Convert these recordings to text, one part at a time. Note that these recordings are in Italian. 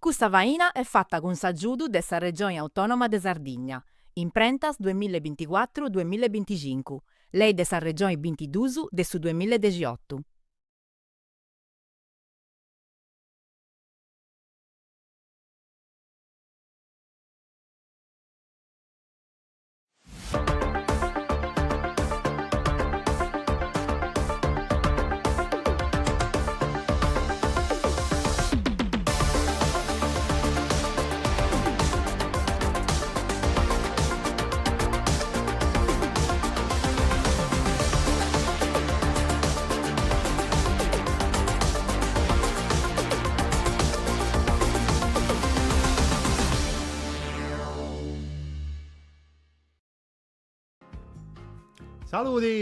Questa vaina è fatta con s'aggiudu dessa Regione Autonoma de Sardigna, in prentas 2024-2025, lei dessa Regione 22 de su 2018.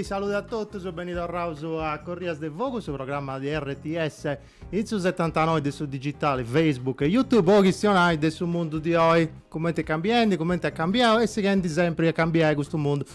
Saluti a tutti, sono Benito Rauso a Corrias de Focus, programma di RTS Inizio 79 su digitale, Facebook e YouTube, o questionari del suo mondo di oggi, come è cambiando, come è cambiato e si tende sempre a cambiare questo mondo.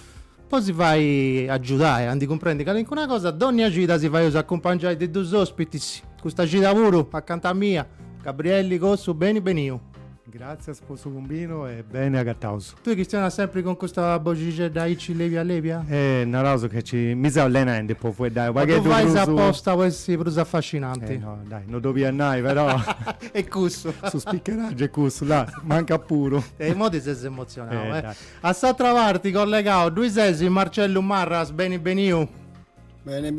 Poi si vai a aiutare, a comprendere che anche una cosa, ogni gita si fa accompagnare dei due ospiti, questa gita pure, accanto a mia, Gabrielli Cossu, benio. Grazie sposo Cumbino e bene a Gattauso. Tu Cristiana sempre con questa voce da Ici Levia Levia? Naraso che ci mi sa allenando poi puoi dare. Ma tu vai apposta questi brusi affascinanti. No, dai, non devi andare però. E cusso. Su spicceraggio e cusso, là, manca puro. E mo ti sei emozionato, A Satravarti collegato, due sesi, Marcello Marras, benio. Bene,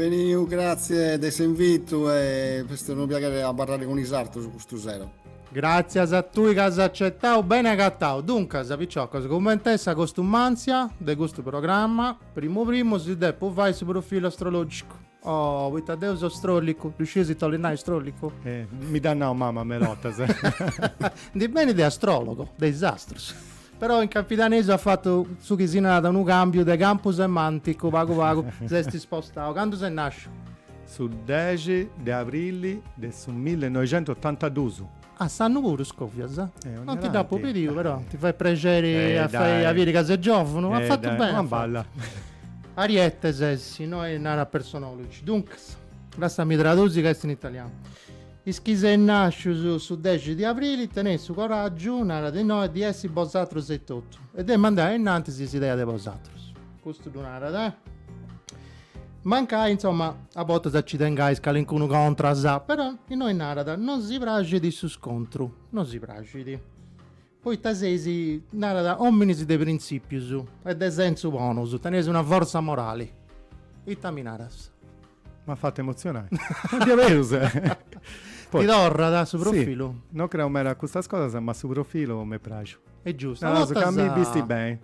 grazie dell'invito e questo non piacere a parlare con Isarto su questo zero. Grazie a tu che hai accettato, bene accattato. Dunque, sapicciocco, commentessa costumanzia di questo programma, primo si deve poi fare sul profilo astrologico. Oh, vita Deus astrologico, riuscisi a togliere astrologico? Mi danno mamma me lotta se. Di bene di astrologo, dei disastros. Però in Capitanese ha fatto su che si nata un cambio di campo semantico, vago, se sti spostato. Quando sei nasce? Sul 10 di aprile del 1982. Ah, stanno pure scoffias, non ti dà avanti. periodo, però ti fai piacere a fare avere case giovani, ha fatto dai, bene. non balla. Ariette sessi, noi nara personologi. Dunque, questa mi traduci questo in italiano. Ischise nasce su 10 di aprile, tenere su coraggio, nara di noi di essi bosatro 78. Ed è mandare innanzi si idea di bosatro. Questo di nara, dai. Manca, insomma, a volte si ci tenga scala in cui contra sa, però in noi narada non si pragidi su scontro, non si pragidi. Poi tasesi narada omminis de principius e de senso bonus, tenesi una forza morale. Itaminaras. Mi ha fatto emozionare. Di averuse. Ti dorra da su profilo? Sì, non creo mera questa cosa, ma su profilo mi piace. È giusto. No, che mi visti bene.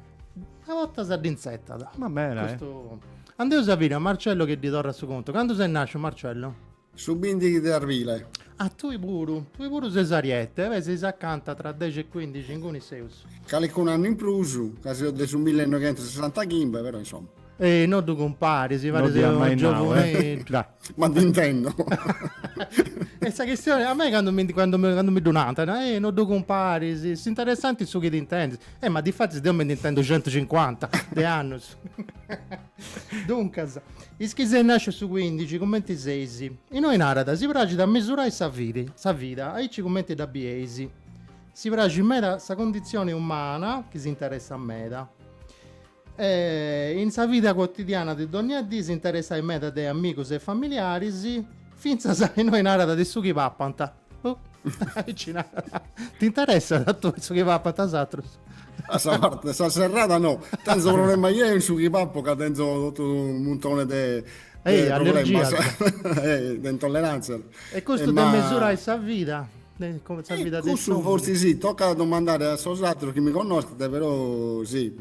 Una volta sa d'insetta da. Ma bene, questo... Andiamo a sapere a Marcello che ti torna su conto. Quando sei nasce Marcello? Su Bindi di Arvile. Ah, tu pure sei Sariette, sei accanto tra 10 e 15 in cui sei. Calico un anno in plus, quasi del 1965, però insomma. E non tu compari, si pare Non sei un mai giovane. Ma intendo. Questa questione a me quando mi donate, non tu compari, si interessanti su che ti intendi. Ma di fatto io mi intendo 150 di anni. Dunque, se nasce su 15, commenti 6. E noi narada si pragi da misurare sa vita, e ci commenti da biesi. Si pragi in meta sa condizione umana, che si interessa a meta. In sa vita quotidiana di ogni giorno si interessa in meta dei amici e familiari, finza sai noi narada di su chi pappanta. Ti interessa da tu su chi pappanta satros? A sta parte, sta serrata no. Tenzo problema io in su chi pappo che tenzo tutto un montone di problemi, di intolleranza. E questo ti misura sa vita? Come sa vita del questo forse sì, tocca domandare a Sosatro che mi conoscete, però sì,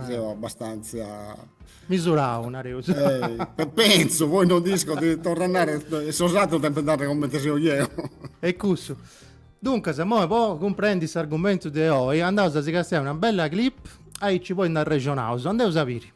sono abbastanza misuravo una reusa. Penso, poi non dico di tornare Sosatro per andare come te io. E questo. Dunque, se poi comprendi questo argomento di oggi, andiamo a sicurare una bella clip e ci puoi andare a regionale, andiamo a sapere.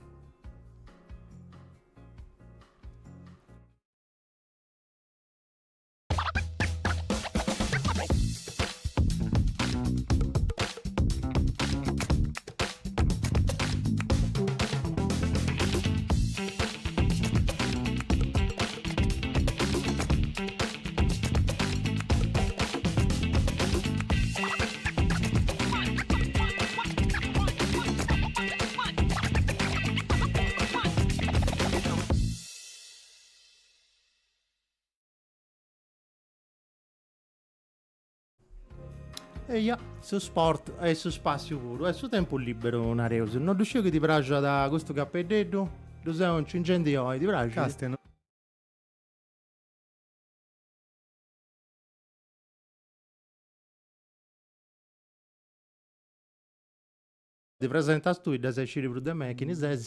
E su sport e su spazio puro e su tempo libero Nareus. Non riuscivo che ti piace da questo cappelletto? Tu sei un incendio, ti piace? Caste, Ti presenta tu da sei sciri da me, chi ne sei?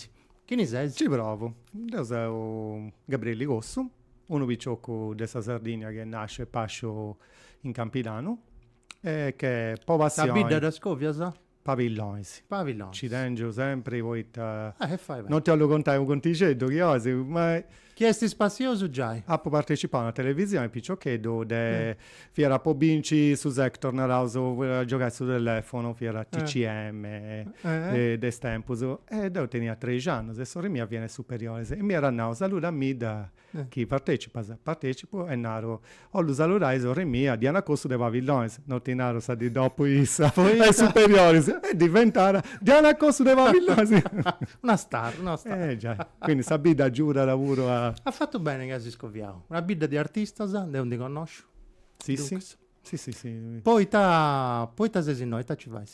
Chi ne sei? ci provo. Io sono Gabriele Gossu, uno picciocco della Sardegna che nasce e pascio in Campidano e che poi La passione bidda da Scovia, sa? Pavillons. Pavillon. Ci tengo sempre, poi Che fai? non ti ho contato con Ticetto, che cose, ma Chi è spazioso già? ha partecipato alla televisione, piccioccheddo, fiera po' vinci su sector, a giocare su telefono, fiera TCM, de stempus, e devo tenere 13 anni, se sorella mia viene superiore, e mi era nato, saluta a me da chi partecipo, e naro, ho lo salutare, sorella mia, Diana Costo de Pavillons, non ti naro, sa di dopo Issa, ai superiori, e diventare Diana Costo de Pavillons. Una star. Già, quindi sa bida giura lavoro a... Ha fatto bene che si scoviamo. Una bidda di artista, sa? Non ti conosco. Sì. Sì. Poi ta sei noi, ta ci vai.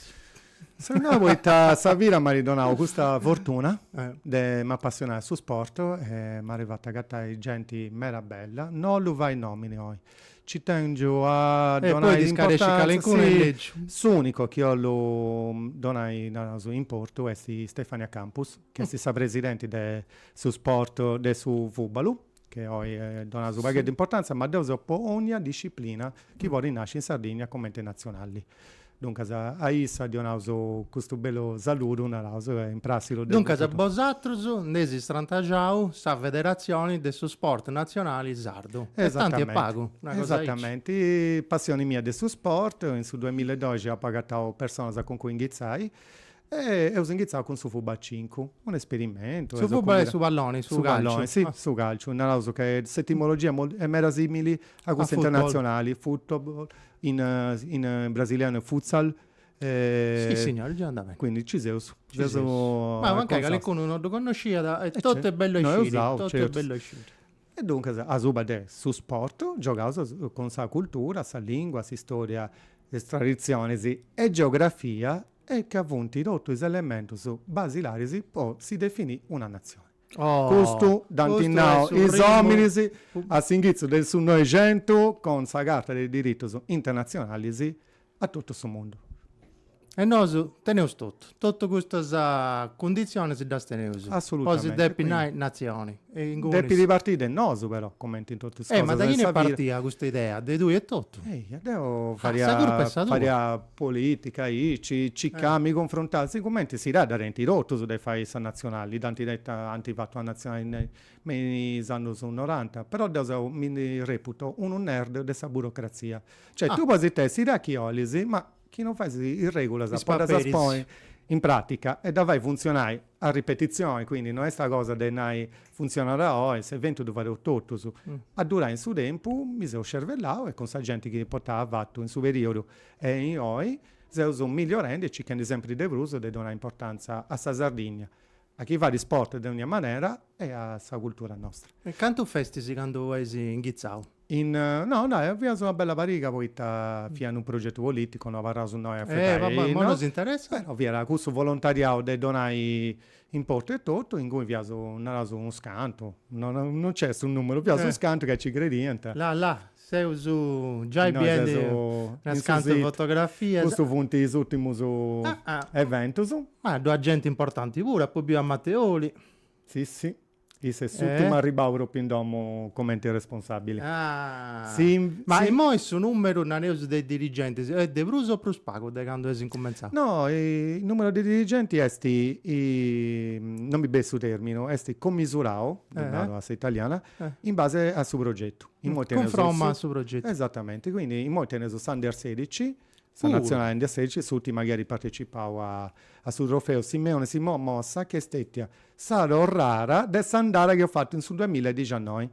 Se no, poi Savira mi ha ridonato questa fortuna di mi appassionare su sport e mi è arrivata a gattare gente mera bella. Non lo vai nomine oggi. Ci tengo a donare l'importanza. L'unico che io lo donai in Porto è Stefania Campus, che è la presidente su sport e su football, che oggi dona una bagaglia di importanza, ma devo ogni disciplina che vuole rinascere in Sardegna come internazionali. Dunque, a Issa di questo bello saluto, in prassi lo dunque, se vosaltros nesi strantagiau sa federazione del suo sport nazionale sardo. E tanti è pago. Esattamente. Passione mia del suo sport, in su 2012 ho pagato persone con cui inghizzai e ho ingizzato con su Fuba 5, un esperimento. Su Fuba e su palloni, su calcio. Palloni, sì, su calcio. Una che settimologia è mera simili a queste internazionali, football, in brasiliano futsal. Sì, signore, già andava. Quindi ci sei. Ma anche che qualcuno non lo conosceva, tutto è bello uscito. Tutto è bello uscito. E dunque, a Zuba su sport, giocavo con sa cultura, sa lingua, sa storia, le tradizioni e geografia, e che ha avuto tutti gli elementi basilari, poi si definì una nazione. Questo, dantinao, i uomini, a singizio del suo Novecento, con sa carta dei diritti internazionali a tutto il mondo. E noi teniamo tutto queste condizioni si da tenere. Assolutamente. Poi si deppi nazioni. Deppi di partire noso però, commenti in tutte queste cose. Ma da chi ne partiva questa idea? Dei due e tutto? Devo fare politica, ci cambi confrontarsi, commenti si dà da renti rotto su dei paesi nazionali, antifatto a nazionali, mi sanno su 90, però mi reputo un nerd della burocrazia. Cioè tu quasi te si dà chi olisi, ma chi non fa in regola, poi in pratica e da vai funzionare a ripetizione, quindi non è sta cosa che non funziona da oggi, se vento di fare tutto a durare in su tempo, mi sono cervellato e con sa gente che portava avanti in su periodo e in oggi se uso migliorando e ci chiede sempre di bruso e dona importanza a sa Sardegna, a chi fa di sport di ogni maniera e a sa cultura nostra. E quanto festi quando vai in Ghizzao? No, abbiamo una bella pariga, poi fiano un progetto politico, non avrà su noi a fare. Vabbè, ma non si interessa? Però era questo volontariato di donare in porto e tutto, in cui abbiamo un scanto, non c'è un numero, abbiamo un scanto che ci crediente. Là, sei su già i piedi, una scanto fotografia. Questo fu gli ultimi eventi. Ma due agenti importanti pure, poi più a Matteoli. Sì. E se l'ultimo arrivavo in domo come responsabile. Ma sì. mo il numero dei dirigenti è de Bruso o più spago da quando è incominciato? No, il numero dei dirigenti è non mi besso termine, è commisurato, la italiana, in base al suo progetto. Conforma al suo progetto. Esattamente, quindi in molti ne sono under 16, nazionale under 16, su magari partecipavo a sul trofeo Simeone Simon Mossa che stettia sarò rara del Sandara che ho fatto in sul 2019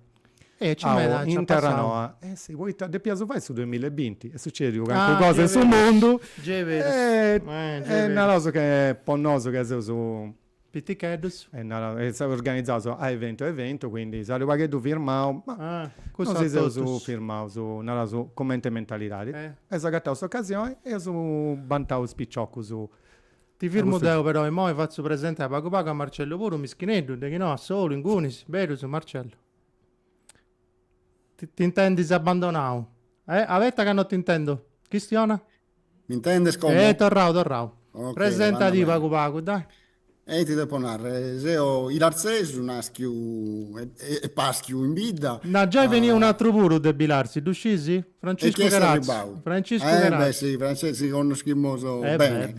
in Terranova sì, poi de piazo fai su 2020 e succede qualcosa sul mondo è una cosa che è ponnoso che su Pitticheddus. E si è organizzato a evento, quindi si arriva che tu firmao, ma non si è firmato su commente mentalità. E si è gattato questa occasione e su bantao spicciocco su... Ti firmo Deo però e mo' faccio presente a Paco a Marcello pure un mischinetto, che no, solo in Gunis, vero su Marcello. Ti intendi se abbandonato? Avetta che non ti intendo? Cristiana? Mi intende scomodo? Torrao. Okay, presentati Paco, dai. E ti devo narrare, se ho il Arcesu naschiu e paschiu in bidda. No, già veniva un altro puro de Bilarsi, tu scisi? Francesco Carazzi. Beh sì, Francesco conosciamo bene.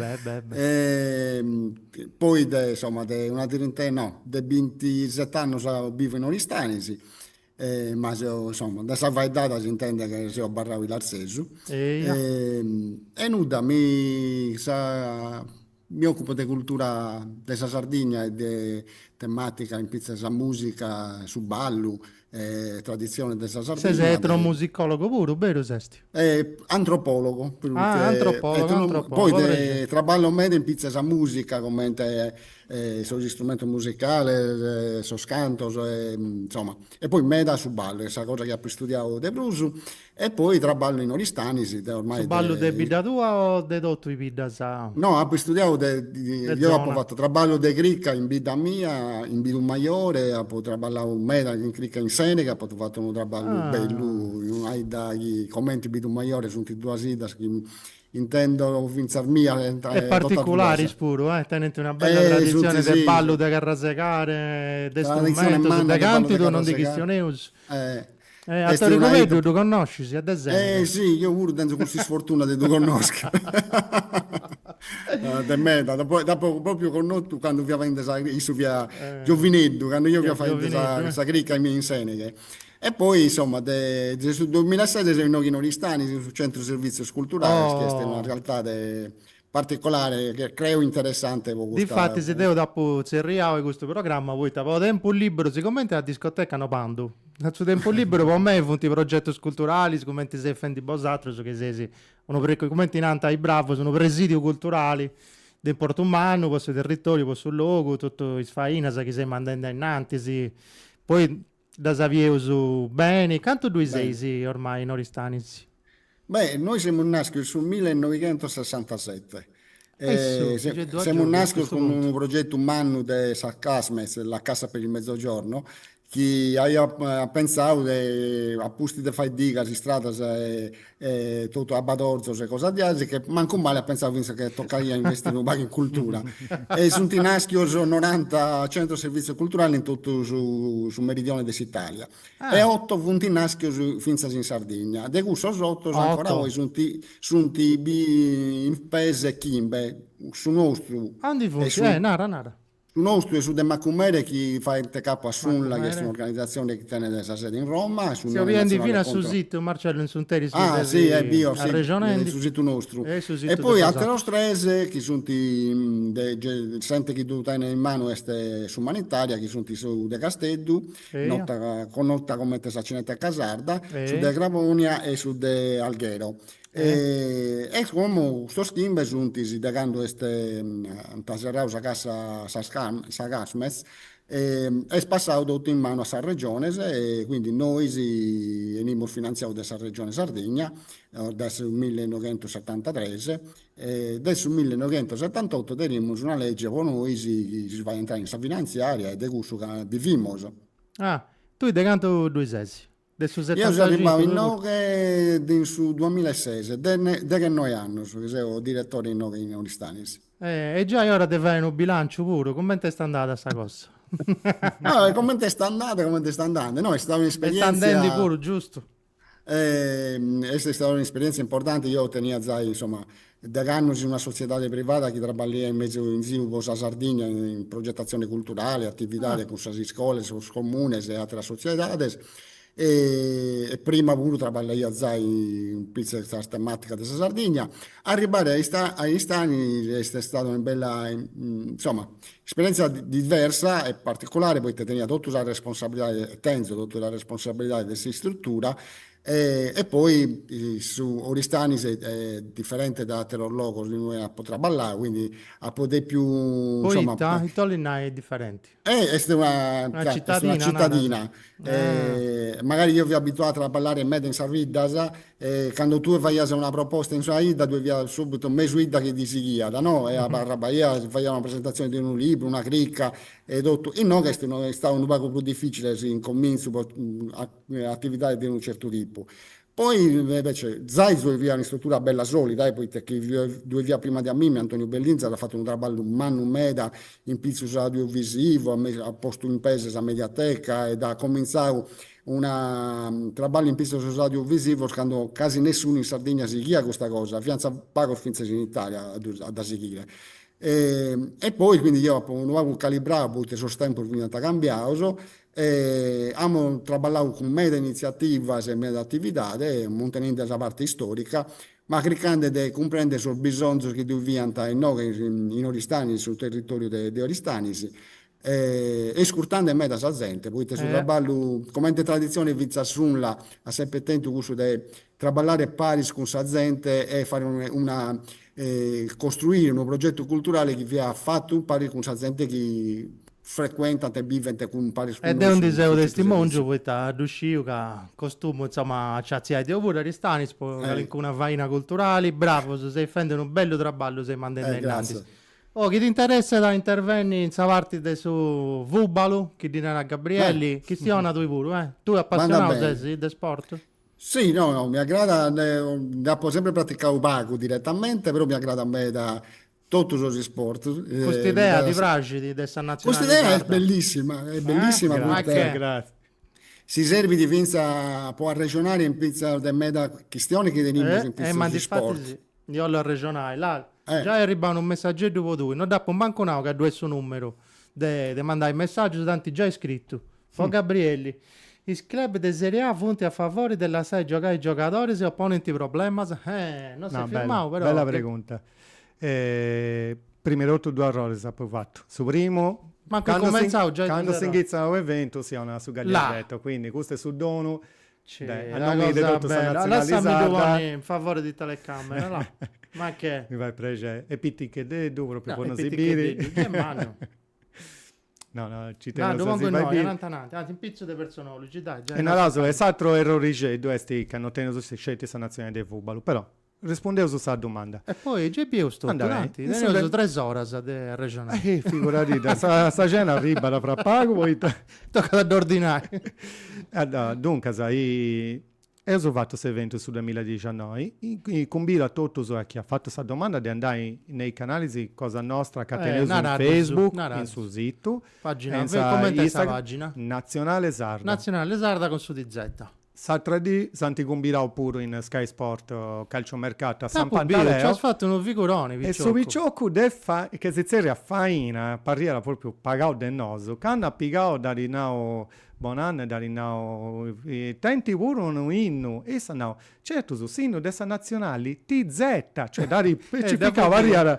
Poi, insomma, una trentena, de 27 anni vivo in Oristanisi. Ma insomma, da essa vai data si intende che se ho barrato l'Arcesu. E nuda, mi occupo di cultura della Sardegna e di tematica in pizza sa musica, su ballo, tradizione della Sardegna. Sei etnomusicologo pure, vero Sesti? Antropologo. Antropologo. Poi traballo meglio in pizza sa musica, come sugli strumenti musicali, so scanto, insomma. E poi meda su ballo, questa cosa che ho studiato de Brusu. E poi traballo in Oristanisi. Ormai su ballo de bidda tua o de dotto i bidda sa? No, ho studiato, io ho fatto traballo de cricca in bidda mia, in Bidu Maiore, ho traballato meda in cricca in Seneca, ho fatto un traballo bello, hai dai commenti Bidu Maiore, sono due asidas che intendo vincer mia. È particolare spuro, tenete una bella tradizione del ballo da carrasecare, del strumento, da cantido, non di Cristioneus. A Torre tu conosci, ad esempio. Sì, io pure tengo questa sfortuna di tu conosci. Dopo proprio conosco quando vi avete via Giovineddu, quando io vi ho fatto questa cricca in Seneca. E poi insomma nel 2007 siamo in Oristani sul centro servizio culturale, che è una realtà particolare che creo interessante. Difatti se devo dopo cerriare questo programma voi avevo tempo libero, siccome a discoteca no pando nel suo tempo libero per me funti progetti culturali, siccome ti sei fendi bosatro, so che sei come in anta i bravo, sono presidio culturali del Porto Umano, questo territorio, questo luogo, tutto i sfaina che sei mandando innanzi, poi da Savieso bene, quanto tu sei ormai in Oristanis? Beh, noi siamo nati sul 1967. Siamo nati con un progetto umano di Sarcasmes, la Casa per il Mezzogiorno, che ha pensato a posti di fare diga, strada, tutto a Badorzo e cose di altri, che manco male ha pensato che toccaria investire un po' in cultura. E sono nati 90 centri di servizio culturale in tutto su meridione dell'Italia. E 8 punti nati finza in Sardegna. De questo 8 ancora voi sono in paese e Kimbe, su nostro. Andi funziona, nara. Su nostro e su De Macumere che fa il capo a Sunla, che è un'organizzazione che tiene la sede in Roma. Si viene fino a sul sito Marcello in Sunteri. Sì, è bio, sì, sul sito nostro. E poi altre nostre che sono sente che tu tieni in mano queste su umanitaria, che sono su De Casteddu, con nota come te sacinetta a Casarda, su De Gravonia e su De Alghero. E come sto schimbe giunti dagando queste taserrausa casa Sagasmes è passato tutto in mano a San Regione e quindi noi veniamo finanziati da San Regione Sardegna dal 1973 e dal 1978 teniamo una legge con noi si va a entrare in sa finanziaria e di questo che viviamo. Tu hai canto 2 sessi. Io sono arrivato in Noghe su 2006, da che noi anni, sono direttore in Noghe in Oristanis. E già ora deve fare un bilancio puro, come ti sta andata questa cosa? No, come ti sta andando? No, è stata un'esperienza... Sta andando pure, giusto? È stata un'esperienza importante, io tenia già, insomma, da anni in una società privata che lavora in mezzo in sviluppo a Sardegna in progettazione culturale, attività con le scuole, con i comuni e altre società. E prima pure lavoro già in pizza tematica della Sardegna. Arrivare agli stani è stata una bella insomma, esperienza diversa e particolare, poi tenia tutta la responsabilità, tutta la responsabilità di questa struttura E poi su Oristanis è differente da Terror Locos, lui potrà ballare, quindi a poter più... Poi insomma, i Tollinai è differente. è una cittadina. Magari io vi ho abituato a ballare in Mede in Sarvidas, quando tu fai una proposta in sua ida, tu vai subito mesuida che ti si guida, no? E a Barra Bahia fai una presentazione di un libro, una cricca, e tutto. E non che è stato un po' più difficile se incomincio attività di un certo tipo. Poi invece Zais dove via una struttura bella solida, poi perché due via prima di a me, Antonio Bellinza ha fatto un traballo un anno meda in pizzo audiovisivo, ha posto in paese a Mediateca ed ha cominciato un traballo in pizzo audiovisivo quando quasi nessuno in Sardegna si chia questa cosa, fianza pago finché in Italia da seguire. E poi quindi io non avevo calibrato il suo tempo quindi è cambiato. Abbiamo lavorato con meda iniziativa e meda attività, mantenendo la parte storica, ma cercando di comprendere sul bisogno che dobbiamo in Oristani, sul territorio di Oristani, e scurtando meda la gente, poi sul traballo, come tradizione vizza sulla, a sempre attento uso di traballare pari con la gente e fare costruire un progetto culturale che vi ha fatto pari con la gente che frequenta e vive con pari ed è un disegno di stimonio poi ta riuscito che costume insomma c'è di oppure ristani con una vaina culturale bravo se sei fende un bello traballo sei mandando innanzi chi ti interessa da intervenire in parte su Vubalo che di a Gabrielli che si ona tu pure tu appassionato di sport? Sì, no, mi aggrada, ho sempre praticato Baku direttamente, però mi aggrada a me da tutti i sport. Questa idea di Vragi, di questa nazionale. Questa idea è bellissima Grazie. Si serve di pinza, può regionare in pinza di meda questione che tenemos in pinza ma di sport. Sì. Io lo regionale, là, già è arrivato un messaggio dopo tu, non dopo un banco no che ha due suo numero, de mandare il messaggio, tanti già iscritto. Poi Gabrielli. Il club di Serie A punti a favore della sai giocare i giocatori si opponenti problemi non si è firmato però bella pregunta prima rotto due errori fatto su primo ma quando si inizia l'evento si ha una su Gagliardetto quindi questo è su dono a nome di tutto nazionalizzata in favore di telecamera là. Ma che mi vai prege e pitti che dedo proprio per non si biri No, ci tengo a un pizzo di personologi, dai. E una raso, esatto errore che hanno tenuto scelti questa nazione del football, però rispondevo su questa domanda. E poi GP sto durante, ne ho 3 ore a regionale. Figurati, sta cena arriva da fra pago, poi tocca ad ordinare. Dunque, sai, ho fatto questo evento sul 2019, combino a tutti chi ha fatto questa domanda di andare nei canali di Cosa Nostra, Catenese su Facebook, sul sito, pagina, come questa pagina? Nazionale Sarda. Nazionale Sarda con su di Z. Saturday, Santi combinavo pure in Sky Sport Calciomercato a San Pantaleo. Ci ha fatto un figurone, e su Vicciocco che si c'era a faina, parriera proprio pagato del noso, quando ha pagato da rinao Bonan da rinao tenti pure un inno e sanno certo su sino dessa nazionali TZ cioè da specificava arriara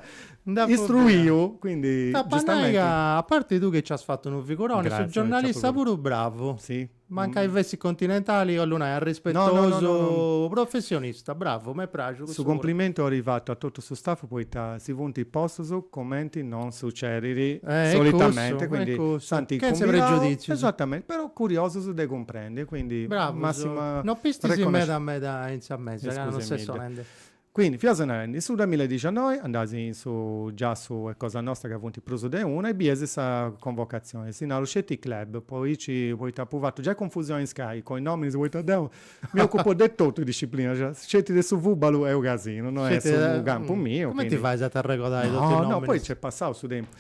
istruio quindi giustamente a parte tu che ci hai fatto un figurone sul giornalista pure bravo sì manca i vesti continentali o Luna è rispettoso professionista bravo mi piace su complimento arrivato a tutto su staff poi si punti posto su commenti non succedere solitamente quindi santi che sei pregiudizio esattamente però curioso su de comprende quindi bravo massima non pisti si meda in mezza non si quindi Fiasanelli sul 2019 andasi già su Cosa Nostra che ha avuto preso de una e biese questa convocazione si hanno usciti club poi ci poi ha provato già confusione in Sky con i nomi mi occupo di tutto disciplina cioè scetti su Vubalo è un casino non è sul campo mio come ti fai a regolare tutti i nomi no poi c'è passato su tempo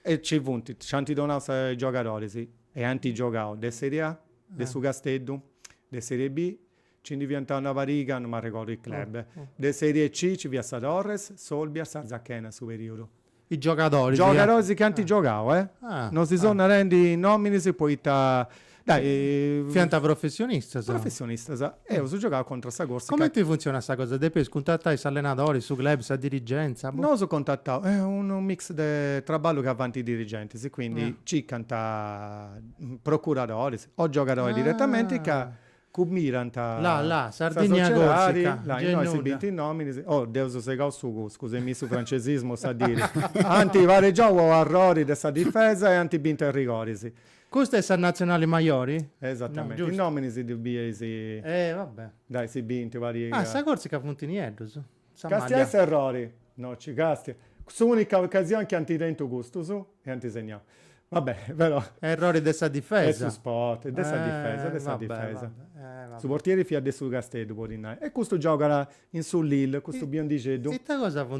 e ci punti ci hanno donato i giocatori sì e hanno giocato de Serie A de su Castello de Serie B ci diventa una variga, non mi ricordo il club. De Serie C ci via Torres, Solbia, Sarzacchena superiore. I giocatori. Giocatori che hanno giocato, non si sono rendi nomini, si poi fianta professionista. Professionista, e ho giocato contro questa corsa. Come ti funziona questa cosa? Devi contattare gli allenatori su club, su dirigenza? Non so contattato, è un mix di traballo che avanti i dirigenti, quindi ci canta procuratori o giocatori direttamente che Cubmiranta là, Sardegna Corsica, là, noi si binti nomini, Deus segau su, scusami su francesismo sa dire, anti vareggiavo errori dessa difesa e anti binta rigori, sì. Queste sono nazionali maggiori? Esattamente, i nomini si dubbiesi. Vabbè. Dai, si binti vari. Sa Corsica Fontinieddo, su. Castia errori, no, ci castia. L'unica occasione che anti dentro gusto su e anti segnao. Vabbè, però. Errori dessa difesa. È su sport, dessa difesa. Su portieri fia adesso Castello, Polinai. E questo gioca in su Lille, questo Biondicedo.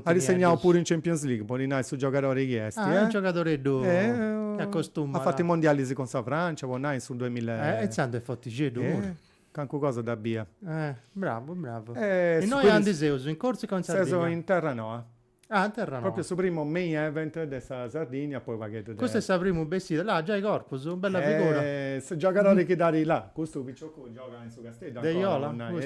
Ha disegnato pure in Champions League, Polinai, su giocatore richiesti. È un giocatore che accostuma. Ha fatto i mondiali con sa Francia, Polinai, sul 2000. E santo è Fotticedo. Canco cosa da Bia. Bravo. E noi a Andiseus, in Corsica o in Sardegna? In terra no. In terra no. Proprio su primo main event della Sardegna, poi va che questo è il primo vestito, là già i corpus, bella figura. Se giocano che dare là, questo Picciocco gioca in su Castello. De Iola, non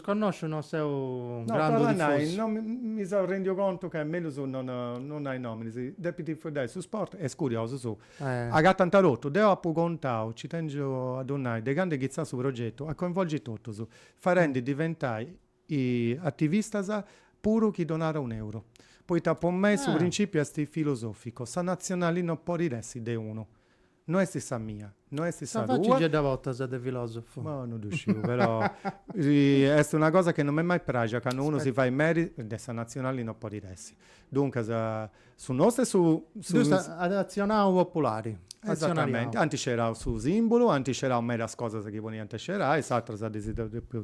conoscono se un grande tifoso. Non mi sono reso conto che meglio non hai nomini. Deputy Fidel su sport è curioso su. A tanta rotto, devo appuntare, ci tengo a donare, de grande chissà su progetto, a coinvolgere tutto su. Farendo diventare i attivista puro chi donare €1. Poi per me su principio è filosofico, sa nazionali non può riresi de uno. Non è stessa mia, non è stessa tua. Faccio già da volta se de filosofo. Ma non riuscivo, però è una cosa che non mi è mai piaciuta, quando uno si fa i meriti, dessa nazionali non può riresi. Dunque, su nostre e su nazionali popolari. Esattamente, anche c'era su simbolo, anche c'era un mera cosa che niente c'era, e l'altro sa desiderato di più.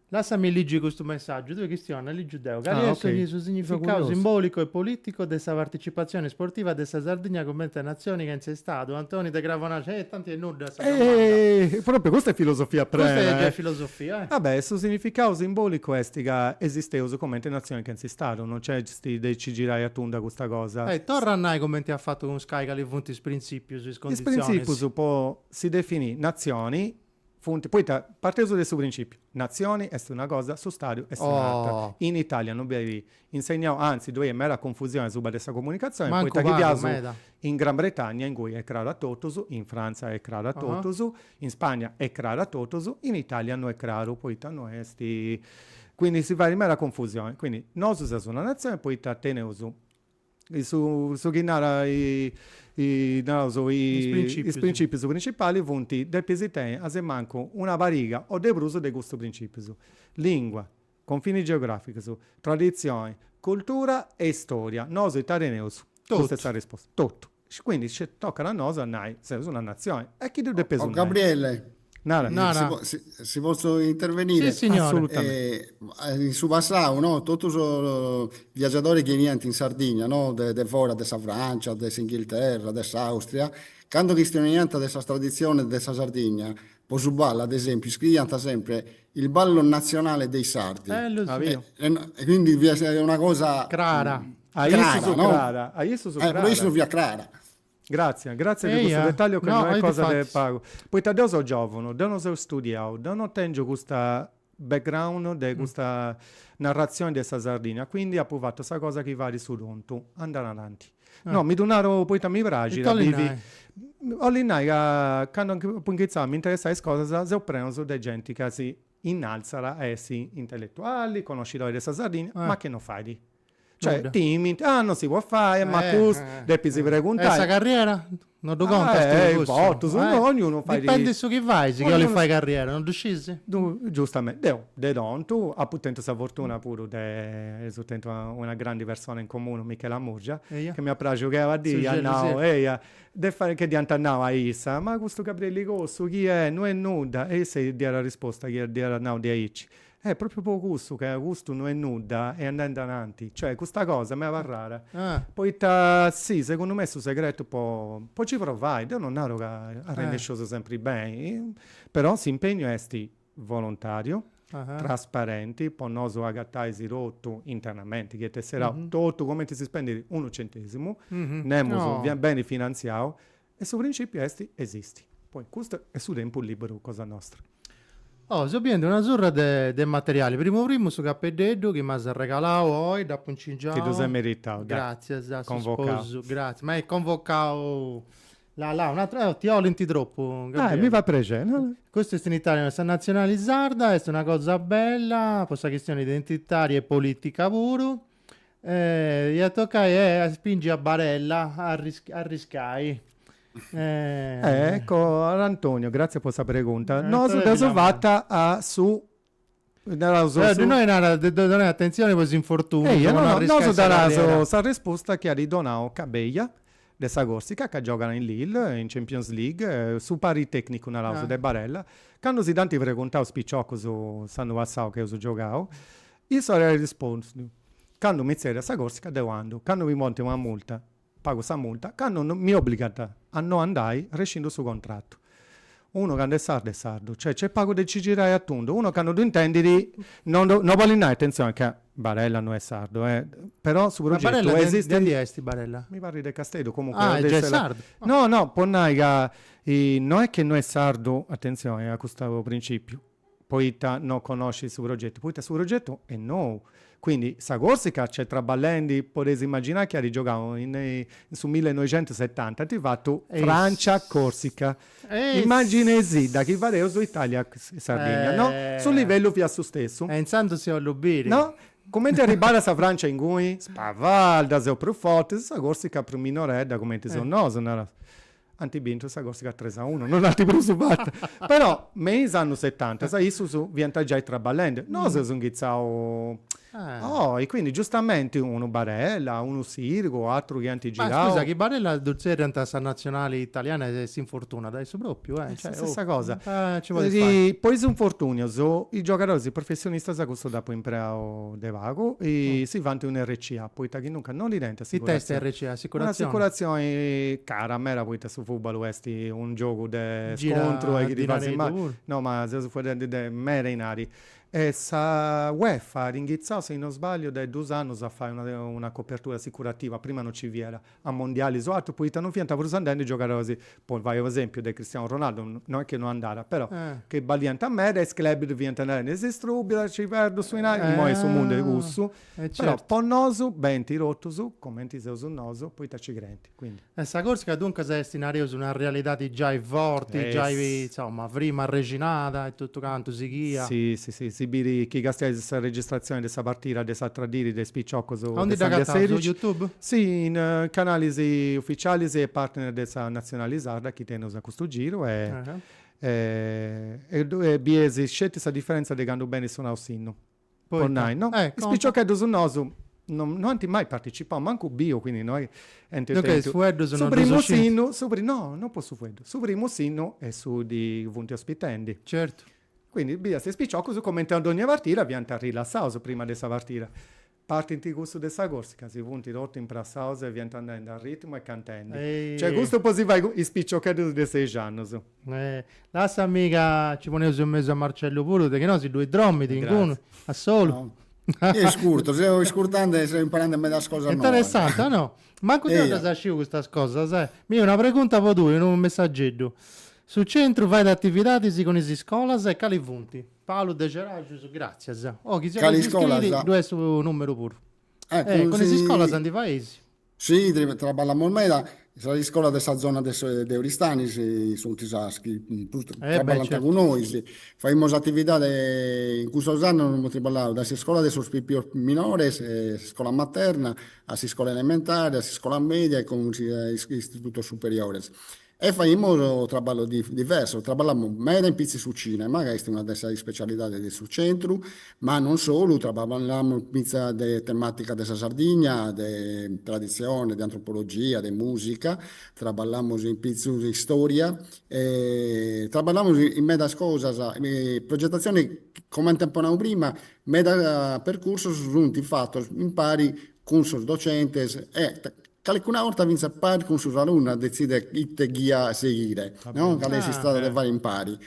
Lasciami leggere questo messaggio, dove Cristiano, il giudeo, che okay. Sul significato simbolico e politico della partecipazione sportiva della Sardegna come nazione che è stato. Antonio De Gravonace, tanti è nuda. Proprio questa è filosofia questa è filosofia. Vabbè, sul significato simbolico è che esiste come nazione che è stato, non c'è ci girai a tunda questa cosa. Torna come ti ha fatto con Sky che le punti principio sui condizioni. Il principio si definì nazioni. Poi partendo da questo principio, nazioni è una cosa, su stadio è un'altra. In Italia non vi insegniamo, anzi, dove è mera confusione su questa comunicazione. Manco poi in Gran Bretagna, in cui è creata Totosu, in Francia è creata Totosu, in Spagna è creata Totosu, in Italia non è creato, poi non è quindi si fa in mera confusione. Quindi noi siamo una nazione, poi tenere su chi narra i principi principali punti del pesitè a se manco una variga o del bruso di questo principio lingua, confini geografici, tradizioni, cultura e storia. Noi italiani questa risposta tutto, quindi ci tocca a noi siamo una nazione e chi deve pesare Gabriele si posso intervenire? Sì, signore. Assolutamente. In su passato, no? Tutti i viaggiatori che venivano in Sardegna, no? De fuori, della Francia, dell'Inghilterra, dell'Austria, quando distinguevano questa tradizione della Sardegna, poi su ballo, ad esempio, scrivono sempre il ballo nazionale dei sardi. E quindi è una cosa Crara. Però io via Crara. Grazie per questo dettaglio che non è cosa del pago. Poi Taddeo so giovane, non so studiato, non tengo questa background di questa narrazione di questa Sardegna, quindi ho provato questa cosa che va su ronto, andare avanti. No, mi donarono poi mi piace, quando mi interessa le cose, se ho preso dei gente che si innalzano essi intellettuali, conoscitori di questa Sardegna, ma che non fai? Cioè, timidi, non si può fare, ma devi si preguntare. Questa carriera? Non do conto. Ognuno fa dipende su chi vai, se che fai carriera, non decisi? Giustamente, tu appunto questa fortuna pure soltanto una grande persona in comune, Michele Amurgia, che mi ha piaciuto che aveva detto, fare che di antannava a Issa, ma questo Gabriele Cosso, chi è? Non è nuda, e se dia la risposta, chi è di Aici. È proprio poco gusto, che gusto non è nuda e andando avanti. Cioè, questa cosa mi va rara. Poi, sì, secondo me, su segreto poi ci provai. Io non ero a rendere cose sempre bene. Però, si impegno è volontario, trasparenti, poi non so agattaisi rotto internamente, che te sarà tutto come ti si spende 1 centesimo, nemmeno bene finanziato, e su principio esisti. Poi, questo è su tempo libero, cosa nostra. So prende una surra de materiali. Primo su Cappededdo che mi ha regalato oggi da Puncingiao. Che tu sei meritato. Grazie, sposo. Grazie. Ma è convocato un'altra, ti ho lenti troppo. Mi va presente. Questo è in Italia, questa nazionalizzarda, è una cosa bella, questa questione identitaria e politica pure. Gli tocca spingi a Barella, arriscai. Ecco, Antonio, grazie per questa pregunta. Adesso fatta su... noi attenzione per infortuni. Non darà la risposta che ha ridonato Cabella dessa Corsica che giocano in Lille in Champions League su pari tecnico una lausa de Barella quando si tanti preguntavo spicciocco su sanno passavo che ho giocato io sarei risposto quando mi c'era essa Corsica devo quando mi monti una multa pago sta multa quando mi obbligata a non andare rescindo su contratto. Uno che è sardo, cioè c'è pago del Cigirai a Tundo, uno che non intendi non vuole andare, attenzione che Barella non è sardo, però su progetto Barella esiste... di Esti Barella? Mi parli del Castello, comunque... è già sardo? No, ponnai che non è che non è sardo, attenzione a questo principio, poi non conosci il suo progetto, poi il suo progetto è no. Quindi sa Corsica c'è traballando, potete immaginare che ha rigiocato su 1970, ti fatto Francia-Corsica. Immaginesi da chi valeva su Italia e Sardegna, no? Sul livello via su stesso. E intanto si all'ubire. No? Come ti arriva sa Francia in cui spavalda, sei più forte, sa Corsica per minoredda, come ti sono no, antibinto sa Corsica 3-1, non altri presuppati. Però, nei anni 70, sai, su viene già traballando. No, se sono ghizzao... e quindi giustamente uno Barella, uno Sirgo, altro che antigirao. Ma scusa, che Barella dolce in tassa nazionale italiana si infortuna adesso proprio, Cioè, stessa cosa. Poi su infortunio, i giocatori professionisti sa questo dopo impreo de vago e si vanti un RCA, poi che nunca non li dente i test RCA, un'assicurazione cara, mera poi su football questi un gioco de scontro e che ti passi no, ma se fuori de mera in ari. E sa UEFA ha ringhiazzato, se non sbaglio, da 2 anni a fare una copertura assicurativa, prima non ci era, a mondiali su altro, poi non fianta per andare a giocare così. Poi vai ad esempio del Cristiano Ronaldo, non è che non andava, però che bagliante a me, il club diventa andare nel distrubito, ci perdo su in aria, poi su mondo di gusto, però po' noso, ben ti rotto su, commenti se uso noso, poi ti ci grenti. Questa Corsica dunque sei scenario su una realtà di già forti, già insomma, prima reginata e tutto canto si chia. Sì. Sibiri chi gastia questa registrazione di questa partita, di questa tradire, di spicciocco su YouTube? Sì, in canali ufficiali e partner della nazionalizzata che tengono a questo giro e biesi scelti questa differenza di quando bene sono al sinno. Poi no? Spicciocco su noso non ti mai partecipato, manco bio, quindi noi su primo sinno, non posso fueddo. Su primo sinno e su di punti ospitendi. Certo. Quindi via se spicciocco su commentando ogni partita viene rilassato prima di questa partita parte in gusto di questa Corsica si punti rotto in prassato e viene andando al ritmo e cantando cioè questo poi si va in spiccioccato di 6 anni lascia amica ci ponevo in mezzo a Marcello pure che no si due drommiti in uno a solo è scurto se scurtando stai imparando a me da cosa interessante no? Manco te cosa scivo questa cosa sai mi una pregunta per tu un messaggetto. Sul centro vai da attività con le scuole e cali punti. Paolo De Geraggio, grazie. Chi si iscritti, due su numero pure. Con le scuole andiamo paesi. Sì, traballiamo ormai la scuola della zona di Euristani, sono tisaschi, traballiamo con noi. Facciamo attività in questo anno, non traballiamo da scuola dei sospipio minore, scuola materna, a scuola elementare, a scuola media e con istituto superiore. E facciamo un lavoro diverso, lavoriamo meno in pizzi su cinema, che è una delle specialità del sul centro, ma non solo, lavoriamo pizza di tematica della Sardegna, di tradizione, di antropologia, di musica, lavoriamo in pizza di storia, lavoriamo in meda cose, progettazione, come anteponiamo prima, meda percorso su un fatto, impari con i docenti qualcuna volta vince a pari con suo alunno decide chi te guia a seguire, no? Che si sta da fare impari.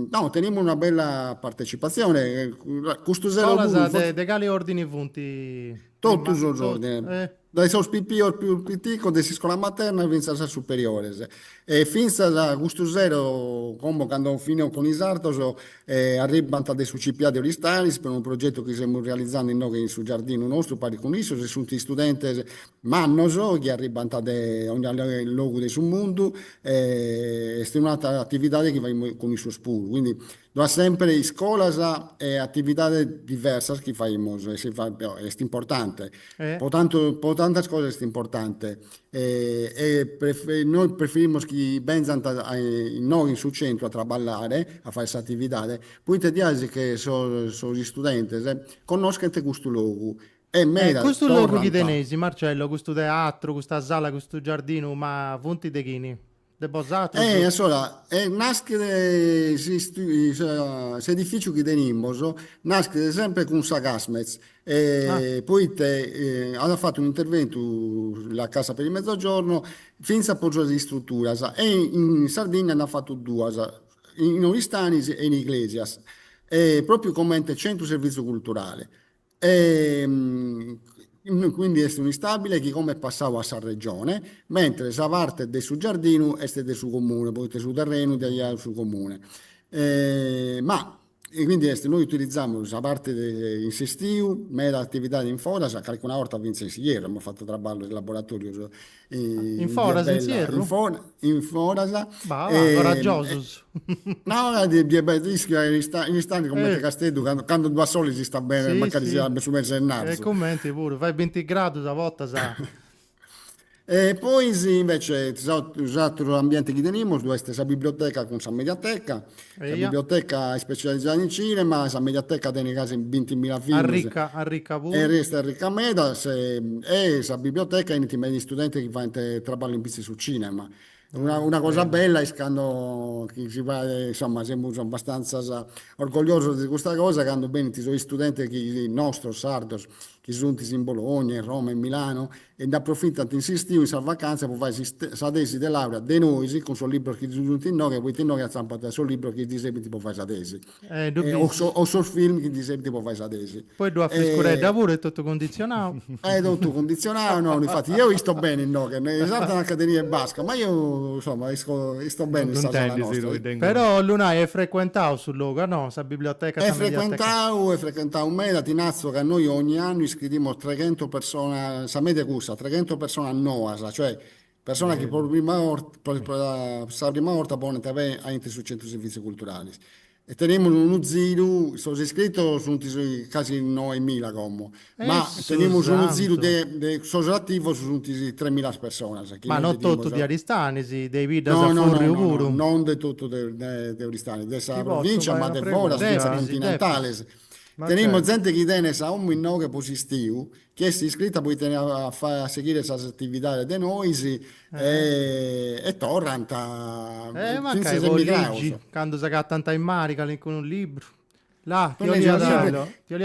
No, teniamo una bella partecipazione. Cosa de gali ordini punti? Tutti i ordini. dai seus più piccoli, da scuola materna fino alla superiore. E fino a gusto zero, come quando fino con i sartos, arrivano da su CPA di Oristanis per un progetto che stiamo realizzando in noi sul giardino nostro, pari con isso, se sono studenti mannoso, che arrivano da ogni luogo del mondo, è un'altra attività che va con il suo spuro. Quindi, da sempre scuola e attività diverse che facciamo, è importante. Po' tante cose è importante. Noi preferiamo che vengano noi sul centro a lavorare, a fare questa attività, poi ti dici che sono gli studenti, conoscono questo luogo. Questo luogo che tenesi, Marcello, questo teatro, questa sala, questo giardino, ma punti de chini? Deposato? Allora, nasce l'edificio che teniamo, nasce sempre con Sagasmez. Poi hanno fatto un intervento la Casa per il Mezzogiorno fino a porre di struttura e in Sardegna hanno fatto due, in Oristanis e in Iglesias, proprio come centro servizio culturale. Quindi è un instabile che come passava a San Regione, mentre la parte del suo giardino è del suo comune, poi del suo terreno del suo comune. Quindi noi utilizziamo la parte in sestiu, mera attività in Foras, qualche volta vince ieri, abbiamo fatto traballo del laboratorio in Foras insieme? In Foras. Coraggioso. No, di in istanti come Castello, quando due soli si sta bene, sì, magari si abbia su mezzo il naso. E commenti pure, fai 20 gradi una volta, sa. E poi invece l'altro ambiente che teniamo è la biblioteca con la mediateca. La biblioteca è specializzata in cinema, la mediateca tiene quasi 20.000 film. Arricca pure. E resta ricca meda, e la biblioteca è gli studenti che fanno lavorare in pizzi sul cinema. Una cosa bella è quando si va, insomma, siamo abbastanza orgogliosi di questa cosa, quando bene ci sono gli studenti che nostri sardos che sono in Bologna, in Roma, in Milano, e ne approfittano insistivo in vacanza per fare la tesi di laurea di noi, con il suo libro che sono in noi, e poi in noi ha stampato il suo libro che dice che può fare la tesi. O il suo film che dice che può fare la tesi. Poi due frescure da pure è tutto condizionato. È tutto condizionato, no, infatti io sto bene in noi, esatto l'Accademia è basca, ma io insomma sto bene in sala nostra. Però Lunai è frequentato sul luogo, no? La biblioteca è frequentato me, Tinazzo, che noi ogni anno iscriviamo 300 persone, sa media gusta, 300 persone a Noasa, cioè persone che per la prima volta possono avere anche su centro servizi culturali. E teniamo uno giro, sono iscritti, sono quasi 9.000 come, ma teniamo uno giro sono attivo su 3.000 persone. Ma non tutto di Aristanesi, dei video no, non di tutto di Aristanesi, della provincia, ma del Fora, senza continentale. Teniamo gente che tiene a un minore positivo, che si iscritta poi a seguire queste attività di noi e tornano ma che leggi, quando si tanta in marica con un libro. Là, ti ho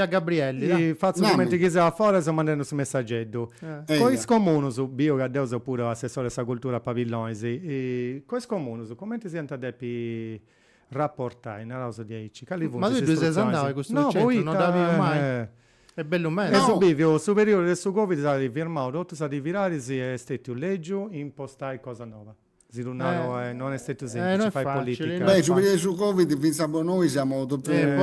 a Gabrielli. Faccio come ti chiese a fuori, sono mandando su messaggetto. Questo comune su bio che adesso pure assessore della cultura a Pavillonesi. Questo comune su come ti senti adesso rapportare in rosa di Aici? Ma tu due sei andato a questo centro, non l'avevi mai. È bello meno. No. Bivio superiore del suo Covid stati firmato, tutto stati virati, si è stato legge, impostare cosa nuova. Non è stato semplice, fai politica. Beh, superiore del suo Covid, pensiamo noi siamo per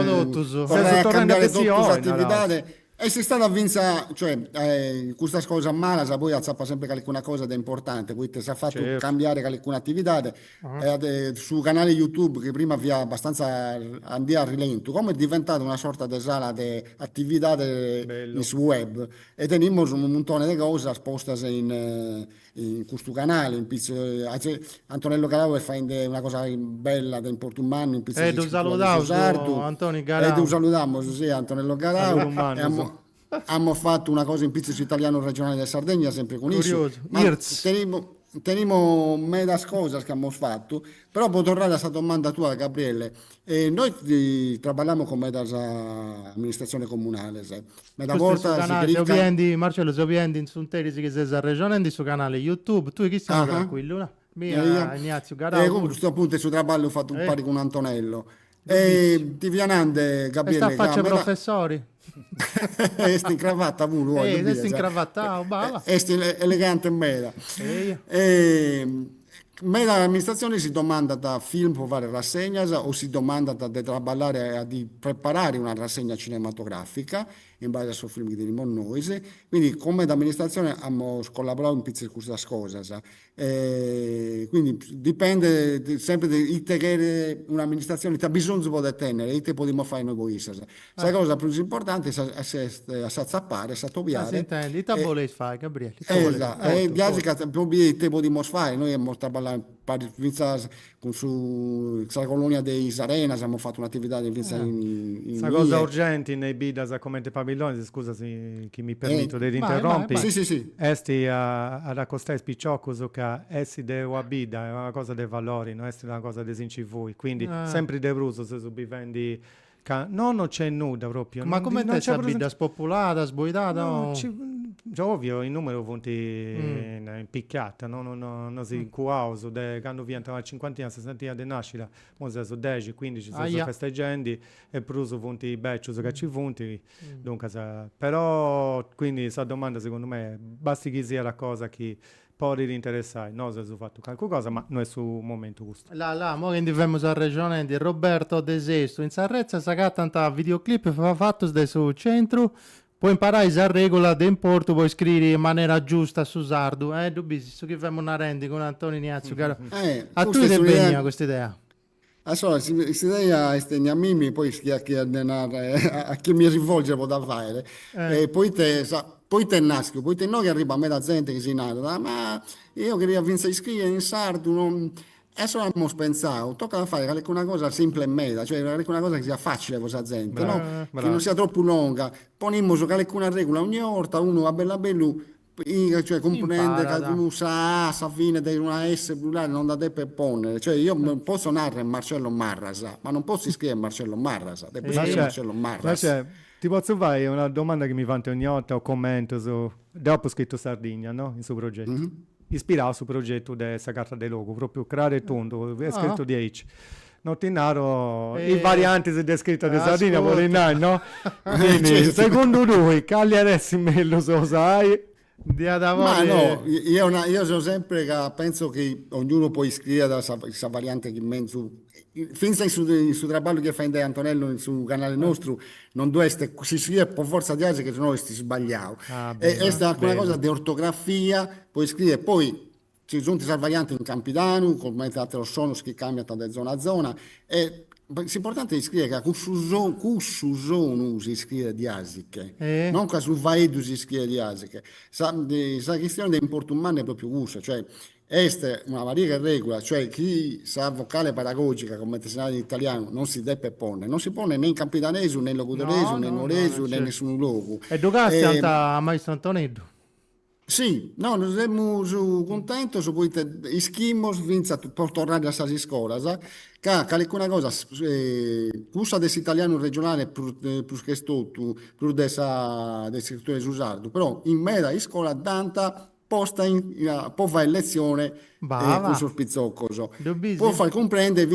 cambiare tutte le attività. E si sta a vincere, cioè, questa cosa male, poi azzappa sempre qualcuna cosa di importante, quindi si è fatto cambiare qualcuna attività su canale YouTube che prima via abbastanza andava a rilento, come è diventata una sorta di sala di attività su web e teniamo un montone di cose esposte in questo canale, Antonello Calavo fa una cosa bella in Portumano, in pizzo di salutiamo Antonio Calavo. Salutiamo Antonello Calavo. Abbiamo fatto una cosa in pizzo italiano regionale della Sardegna, sempre con Isu. Teniamo meda cose che abbiamo fatto, però per tornare a questa domanda tua, Gabriele, noi lavoriamo con l'amministrazione comunale. Marcello, se vieni in Sunterisi che sei a regione, sul canale YouTube, tu che stai tranquillo? Ignazio Garau. Comunque, sto appunto su traballo ho fatto un pari con Antonello. Ti vianande, Gabriele. E sta faccia professori? Esti in cravatta pure, esti in cravatta, bava. Esti elegante in meda. Meda l'amministrazione si domanda da film può fare rassegna o si domanda da traballare di preparare una rassegna cinematografica in base al suo film di Monnoise. Quindi come da amministrazione abbiamo collaborato in pizza questa cosa. Quindi dipende sempre di che un'amministrazione ha bisogno di tenere, e te possiamo fare noi voi. La cosa più importante è a zappare, a topiare. Intendi, te volete fare, Gabriele. Esatto, e gli altri che te possiamo fare, noi abbiamo parlato con la colonia dei Sarena, abbiamo fatto un'attività di in una cosa urgente nei bidas a commenti pabilloni, scusa se chi mi permetto di interrompi. Sì. Esti ad accostare spicciocco che essi de bida è una cosa dei valori, non è una cosa dei voi, quindi sempre de bruso se subivendi non c'è nulla proprio. Ma come te c'è bida spopolata, sboidata? No, ovvio, il numero punti impicchiata, non si incuauso, quando viene tra 50 anni, 60 anni di nascita, mo se sono 10, 15, se sono festeggiando, e pruso punti beccio, che ci punti, dunque, però, quindi, questa domanda, secondo me, basti che sia la cosa che può interessare, non se ho fatto qualcosa, ma non è sul momento giusto. Mo che andiamo alla regione di Roberto De Sesto, in Sarrezza, sa tanta videoclip, fa fatto sul centro, puoi imparare la regola d'importo, puoi scrivere in maniera giusta su sardo, dubbi, su che famo una rendi con Antonio Ignazio, caro. A tu ti impegna questa idea? Allora, questa idea è a me, poi a chi mi rivolge da fare, e poi te nasco, poi te no che arriva a me la gente che si nata, ma io che vincere iscrivere in sardo, adesso abbiamo pensato, tocca fare una cosa semplice e meda, cioè una cosa che sia facile per la gente, no? Che non sia troppo lunga, ponimmo una regola ogni volta, uno va bello, cioè comprende che uno sa fine di una S plurale non da te per ponere, cioè io posso narrare Marcello Marrasa, ma non posso scrivere Marcello Marrasa, devo scrivere Marcello Marrasa. Ti posso fare una domanda che mi fate ogni volta o commento dopo scritto Sardegna, no? In suo progetto. Ispirato sul progetto della carta del logo, proprio creare tondo, è scritto 10. Nottinaro, i varianti si descritta di Sardegna, no? Quindi, secondo lui, cagli adesso in me lo sai. Ma no, io sono sempre che penso che ognuno può iscrivere questa variante che mezzo finza in su traballo che fa in Antonello sul canale nostro non deve essere si scrive per forza di cose che se no sti sbagliato e è una cosa di ortografia puoi scrivere poi ci sono queste varianti in Campidano come lo sono che cambia da zona a zona e l'importante è scrivere che su zona si scrive di asiche, non che su vaedu si scrive di asiche. La questione dell'importo umano è proprio questa, cioè questa è una varia regola, cioè chi sa vocale pedagogica come tesinato in italiano non si deve porre, non si pone né in campidanese, né in logudorese, né in orese, né in nessun luogo. E Dogasti a Maestro Antonello? Sì, no, noi siamo contenti, poi ischimmo, per tornare a questa scuola, che è una cosa, questa dell'italiano regionale più che tutto, più della scrittura di sardo, però in mezzo alla scuola tanta posta può fare lezione con sul pizzocco, può far comprendere,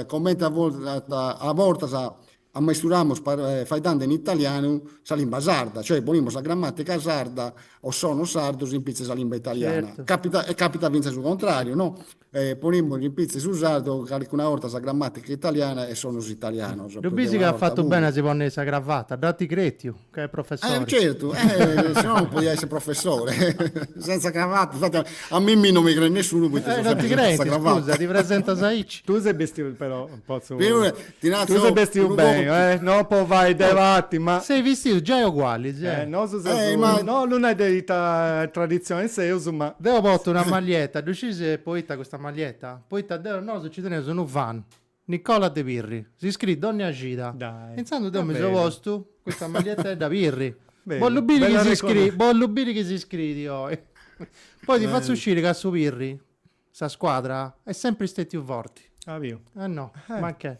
commenta a volte ammaestramo faidando in italiano la lingua sarda, cioè ponimo la grammatica sarda o sono sardo in pizza la lingua italiana. Certo. Capita vince sul contrario, no? Ponimo in pizza su sardo, una volta la grammatica italiana e sono italiano. Dubisi che ha fatto bene a si pone questa cravatta, datti Cretio, che è professore. Certo, se no non puoi essere professore, senza cravatta, infatti a me non mi crede nessuno. Non ti credi, scusa, ti presenta Saic. Tu sei vestito però, posso... Tu sei vestito bene, no, poi vai devatti, ma... Sei vestito già uguali, no, non è di tradizione, ma... Devo portare una maglietta, decise poi questa maglietta, poi no, ci tenevo sono un fan, Nicola De Pirri, si iscrive Donne Agita, pensando che mi sono posto, questa maglietta è da Pirri, Bollubili che si iscrive, poi ti faccio uscire che a su Pirri, sta squadra, è sempre stati forti. No, ma che...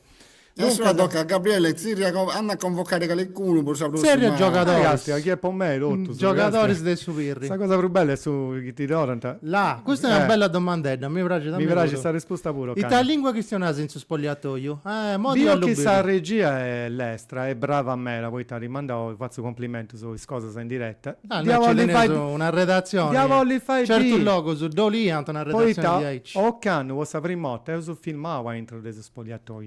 Adesso la tocca a Gabriele Zirri, hanno a convocare qualcuno per sapere serio giocatori, ragazzi, chi è per me rotto giocatori del Supirri. Questa cosa più bella è su ti doranta. Là, questa è una bella domandetta, mi piace questa risposta pure. Ita lingua che stiamo in su spogliatoio. Dio che sa regia è l'estra, è brava a me, la poi ti rimando, faccio complimenti su cose in diretta. Una redazione. Certo di logo su Doliant, una redazione di o canno vuoi sapere motta, io su filmavo entro dei spogliatoi.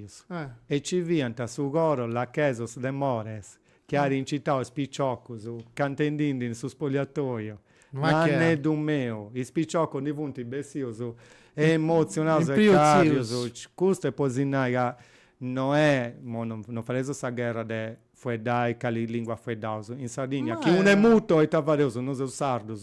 E ci vienta su Goro la Chesos de Mores che ha rincitato spicciocco su cantendindin su spogliatoio ma ne dumeo i spicciocco di punti bessioso e emozionato e carioso questo è posinaia non è non faremo questa guerra de fuedai cali lingua fuedauso in Sardegna chi un è muto e tavaroso non so sardo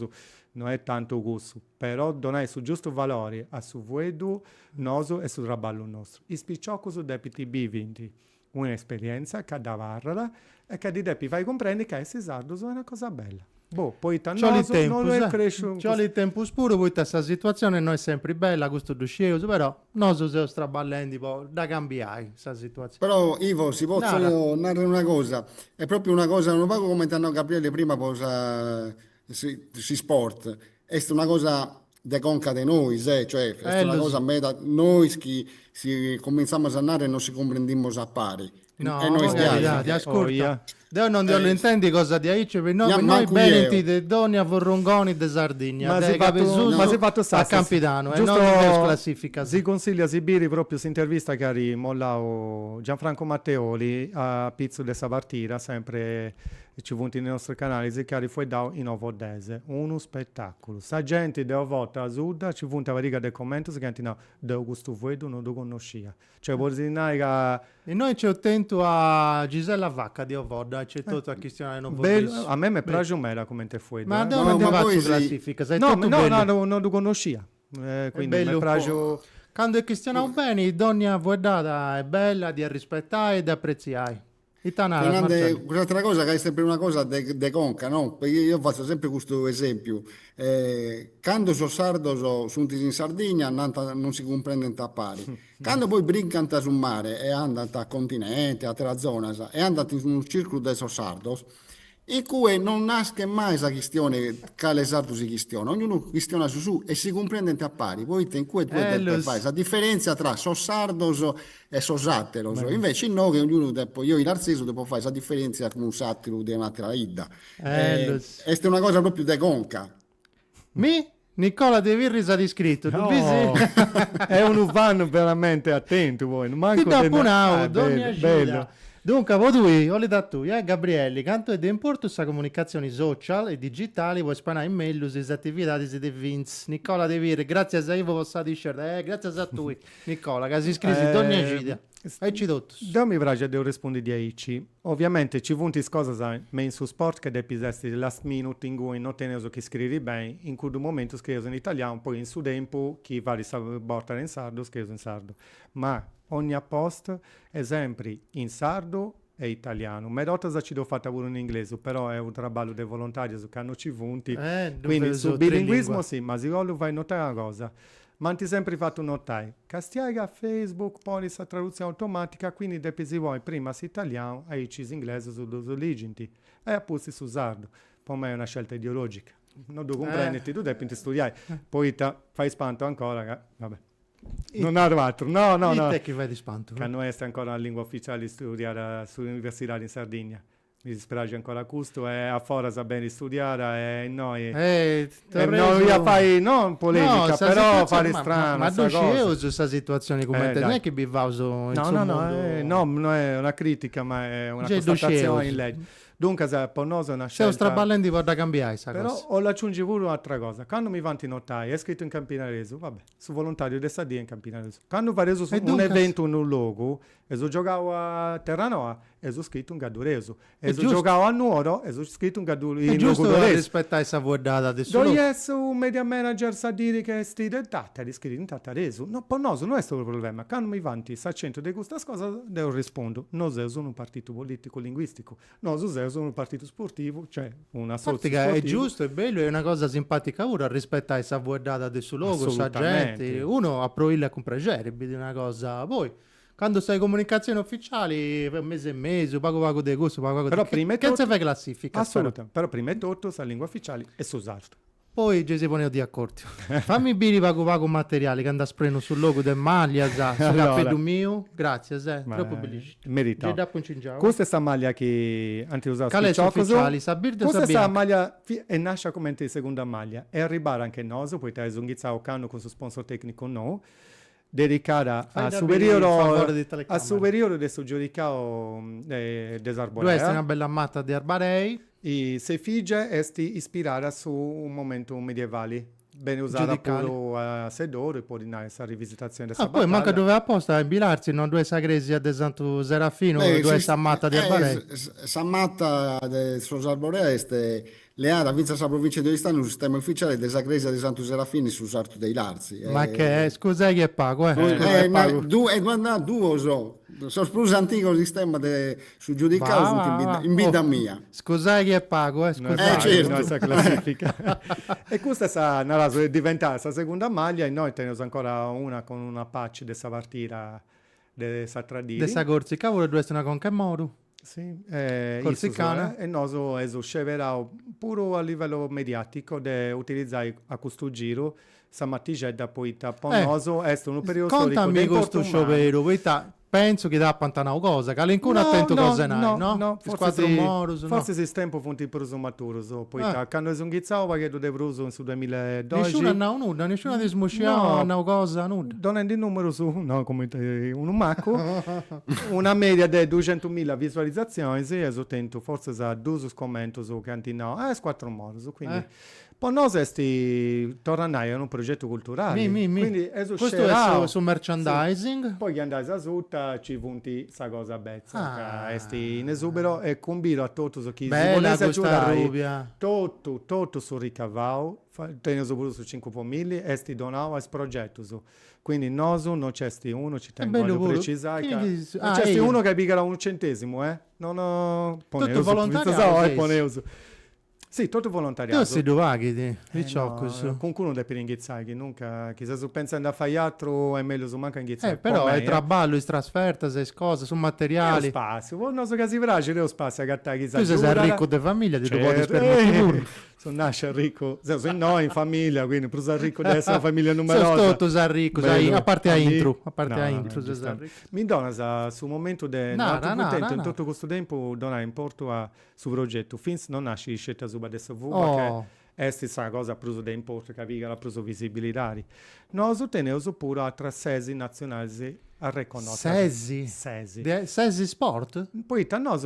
non è tanto gusto, però donai su giusto valore a su vuedu noso e sul raballo nostro. I spicciocco su depiti B20, un'esperienza che da varrala e che di depi vai comprendi che essere sardo è una cosa bella. Poi tannoso non lo è cresciuto. C'ho il tempo spuro, poi questa situazione non è sempre bella, questo duscioso, però noso se straballenti da cambiare questa situazione. Però Ivo, si può narrare una cosa, è proprio una cosa, non va come hanno Gabriele prima, si sport, è una cosa de conca di noi, cioè è una cosa noi che si cominciamo a sanare e non si comprendiamo a pari. No, e noi ti ascolta. Non ti intendi cosa di aici per noi beneti de Donia Vorrongoni de Sardegna. Ma si fatto a Campidano, giusto classifica. Si consiglia Sibiri proprio si intervista che mollao Gianfranco Matteoli a Pizzo de Savartira, sempre ci punti nei nostri canali, si chiari fu da in Ovodese, uno spettacolo. Sa gente de Ovota a Sud ci punta a variga del commento, si chiama no, de Augusto Vuedo non lo conoscia. Cioè vuol dire e noi ci attento a Gisella Vacca di Ovoda, c'è tutto a questionare non a me mi piace me come te fu. Ma dove vai classifica? No, non lo conoscia. Quindi mi piace quando è questionato bene, donna Vuedata è bella, di rispettare e di apprezzare. Un'altra cosa che è sempre una cosa de conca, no? Perché io faccio sempre questo esempio. Quando sono sardo sono in Sardegna non si comprende in tappari. Quando poi brincano sul mare e andano a continente, a terra zona e andano in un circolo dei sardos, in cui non nasce mai questa questione che le sardo si questiona, ognuno questiona su e si comprende in tappari. Poi in cui tu fai la differenza tra sardos e satteros, invece no, che ognuno io in arceso può fare questa differenza con un sattero di un'altra idda. È una cosa proprio de conca. Nicola De Virri sa iscritto, no, è un van veramente attento voi, non manco bello. Dunque, voi ho da tu, Gabriele, quanto è di importanza questa comunicazione social e digitali, vuoi spanare in meglio le attività di Vince. Nicola De Virri, grazie a voi posso dire, grazie a tu, Nicola, che si iscrivi Donna Gida. Hai citato. Da mi piace devo rispondere di aici. Ovviamente ci punti cosa ma in su sport che devi essere last minute in cui non teneso che scrivi bene, in cui un momento scrivo in italiano, poi in su tempo chi va a portare in sardo scrivo in sardo. Ma ogni post è sempre in sardo e italiano. Medota ci devo fatta pure in inglese, però è un traballo dei volontari che hanno ci punti. Quindi su bilinguismo sì, ma se vai notare una cosa. Manti sempre fatto notare, castiga Facebook, poi la traduzione automatica, quindi devi vuoi prima si italiano e ci in inglese su due origini e appunto su sardo. Per me è una scelta ideologica. Non devo comprendere, tu devi studiare. Poi fai spanto ancora, vabbè. Non ha altro, no. Te che vai di spanto? Che non è ancora la lingua ufficiale di studiare sull'università in Sardegna. Mi dispiace ancora questo e a fora sa bene studiare e noi fai non polemica però fare strano ma non c'è questa situazione come te non è che bivauso non è una critica ma è una constatazione in legge. Dunque, per noi è una scelta. Se straballenti da cambiare, però ho aggiungi pure un'altra cosa. Quando mi vanti notai, è scritto in Campinareso, vabbè, su volontario di Sadia in Campinareso. Quando va reso su un evento in un luogo, e so giocavo a Terranova, e so scritto un Gadureso. E so giocavo a Nuoro, e so scritto un Gadureso. È giusto rispettare questa guardata adesso. Dove è un media manager sa dire che sti del Tattari, scritto in Tattareso. No, per noi non è stato il problema. Quando mi vanti sa centro di questa cosa, devo rispondere. Non sono un partito politico linguistico. No, sono un partito sportivo, cioè una associazione. È giusto, è bello, è una cosa simpatica ora rispetto a questa guardata del suo logo, sa gente. Uno a proilla con piacere, di una cosa. Poi quando sai comunicazioni ufficiali, un mese e mese, pago di gusto, pago però di... prima Che si fa classifica? Assolutamente, però prima è tutto, la lingua ufficiale e su sardo. Poi ci si pone di accorti. Fammi bere pago materiali che andà spreno sul logo del maglia, sul caffè mio. Grazie, troppo bellissimo. Merita. Questa è la maglia che anche usato su ufficiali, questa è la maglia e nasce come di seconda maglia. E arrivare anche noso, poi te zunghizza o cano con suo sponsor tecnico no. Dedicata a superiore del suo giudicato desarborea. Questa è una bella matta di arbarei. E se figge è ispirata su un momento medievale, bene usata pure a Sedoro, poi in questa rivisitazione della poi manca dove apposta a imbilarsi, non due sagresi a Santo Serafino, due Sammatta di arbarei. Sammatta del suo arborea è Leara, vince la provincia di Oristano, il sistema ufficiale della Sagresia di Santo Serafini sul Sarto dei Larzi. Ma che scusa che pago, due sono più antico sistema su giudicato in vita mia. Scusa che pago, certo. Questa classifica. E questa è diventata la seconda maglia e noi teniamo ancora una con una patch della partita di Satradiri. Dessa corsi, cavolo, due sono con che modo? Sì, Corsicana e noi sceverà pure a livello mediatico di utilizzare a questo giro sa mattigetta poi tapponoso è un periodo storico di questo scevero penso che da pantana cosa che all'incuna attento cosa no forse si stempo fonti presumaturo poi quando zunghizzato perché tu devi usare su 2012 nessuna di smusciare una cosa nuda non è di numero su no come un macco una media di 200.000 visualizzazioni e esotento forse sa 2 commenti su canti no è 4 modi quindi poi noi tornare a un progetto culturale quindi questo è su merchandising poi che andai a sutta ci punti sa cosa bezza in esubero e combino a tutto su chi bella questa rubia tutto su ricavao tengo pure su 5 pomilli e donavo a progetto su quindi noso non c'è uno ci tengo a precisare non c'è uno che pigala un centesimo non ho tutto volontario sì, tutto volontariato. Tu sei dovaghi, qualcuno deve inghizzare, nunca, chissà se pensa a fare altro è meglio se manca inghizzare. Però è traballo, è trasferta, sei cose, sono materiali. È spazio, non so che si fragile, è spazio a gattare chissà. Tu sei ricco di famiglia, ti puoi permettere. Sono nasce ricco, se no in famiglia, quindi per usare ricco di essere una famiglia numerosa. Tutto sei ricco, a parte a intro, mi dona su un momento di contento in tutto questo tempo dona importo a su progetto, fins non nasce scelta su adesso perché è stessa cosa preso da importo che la preso visibilità. Noi otteniamo pure altre sesi nazionali a riconoscere. Sesi sport? Poi noi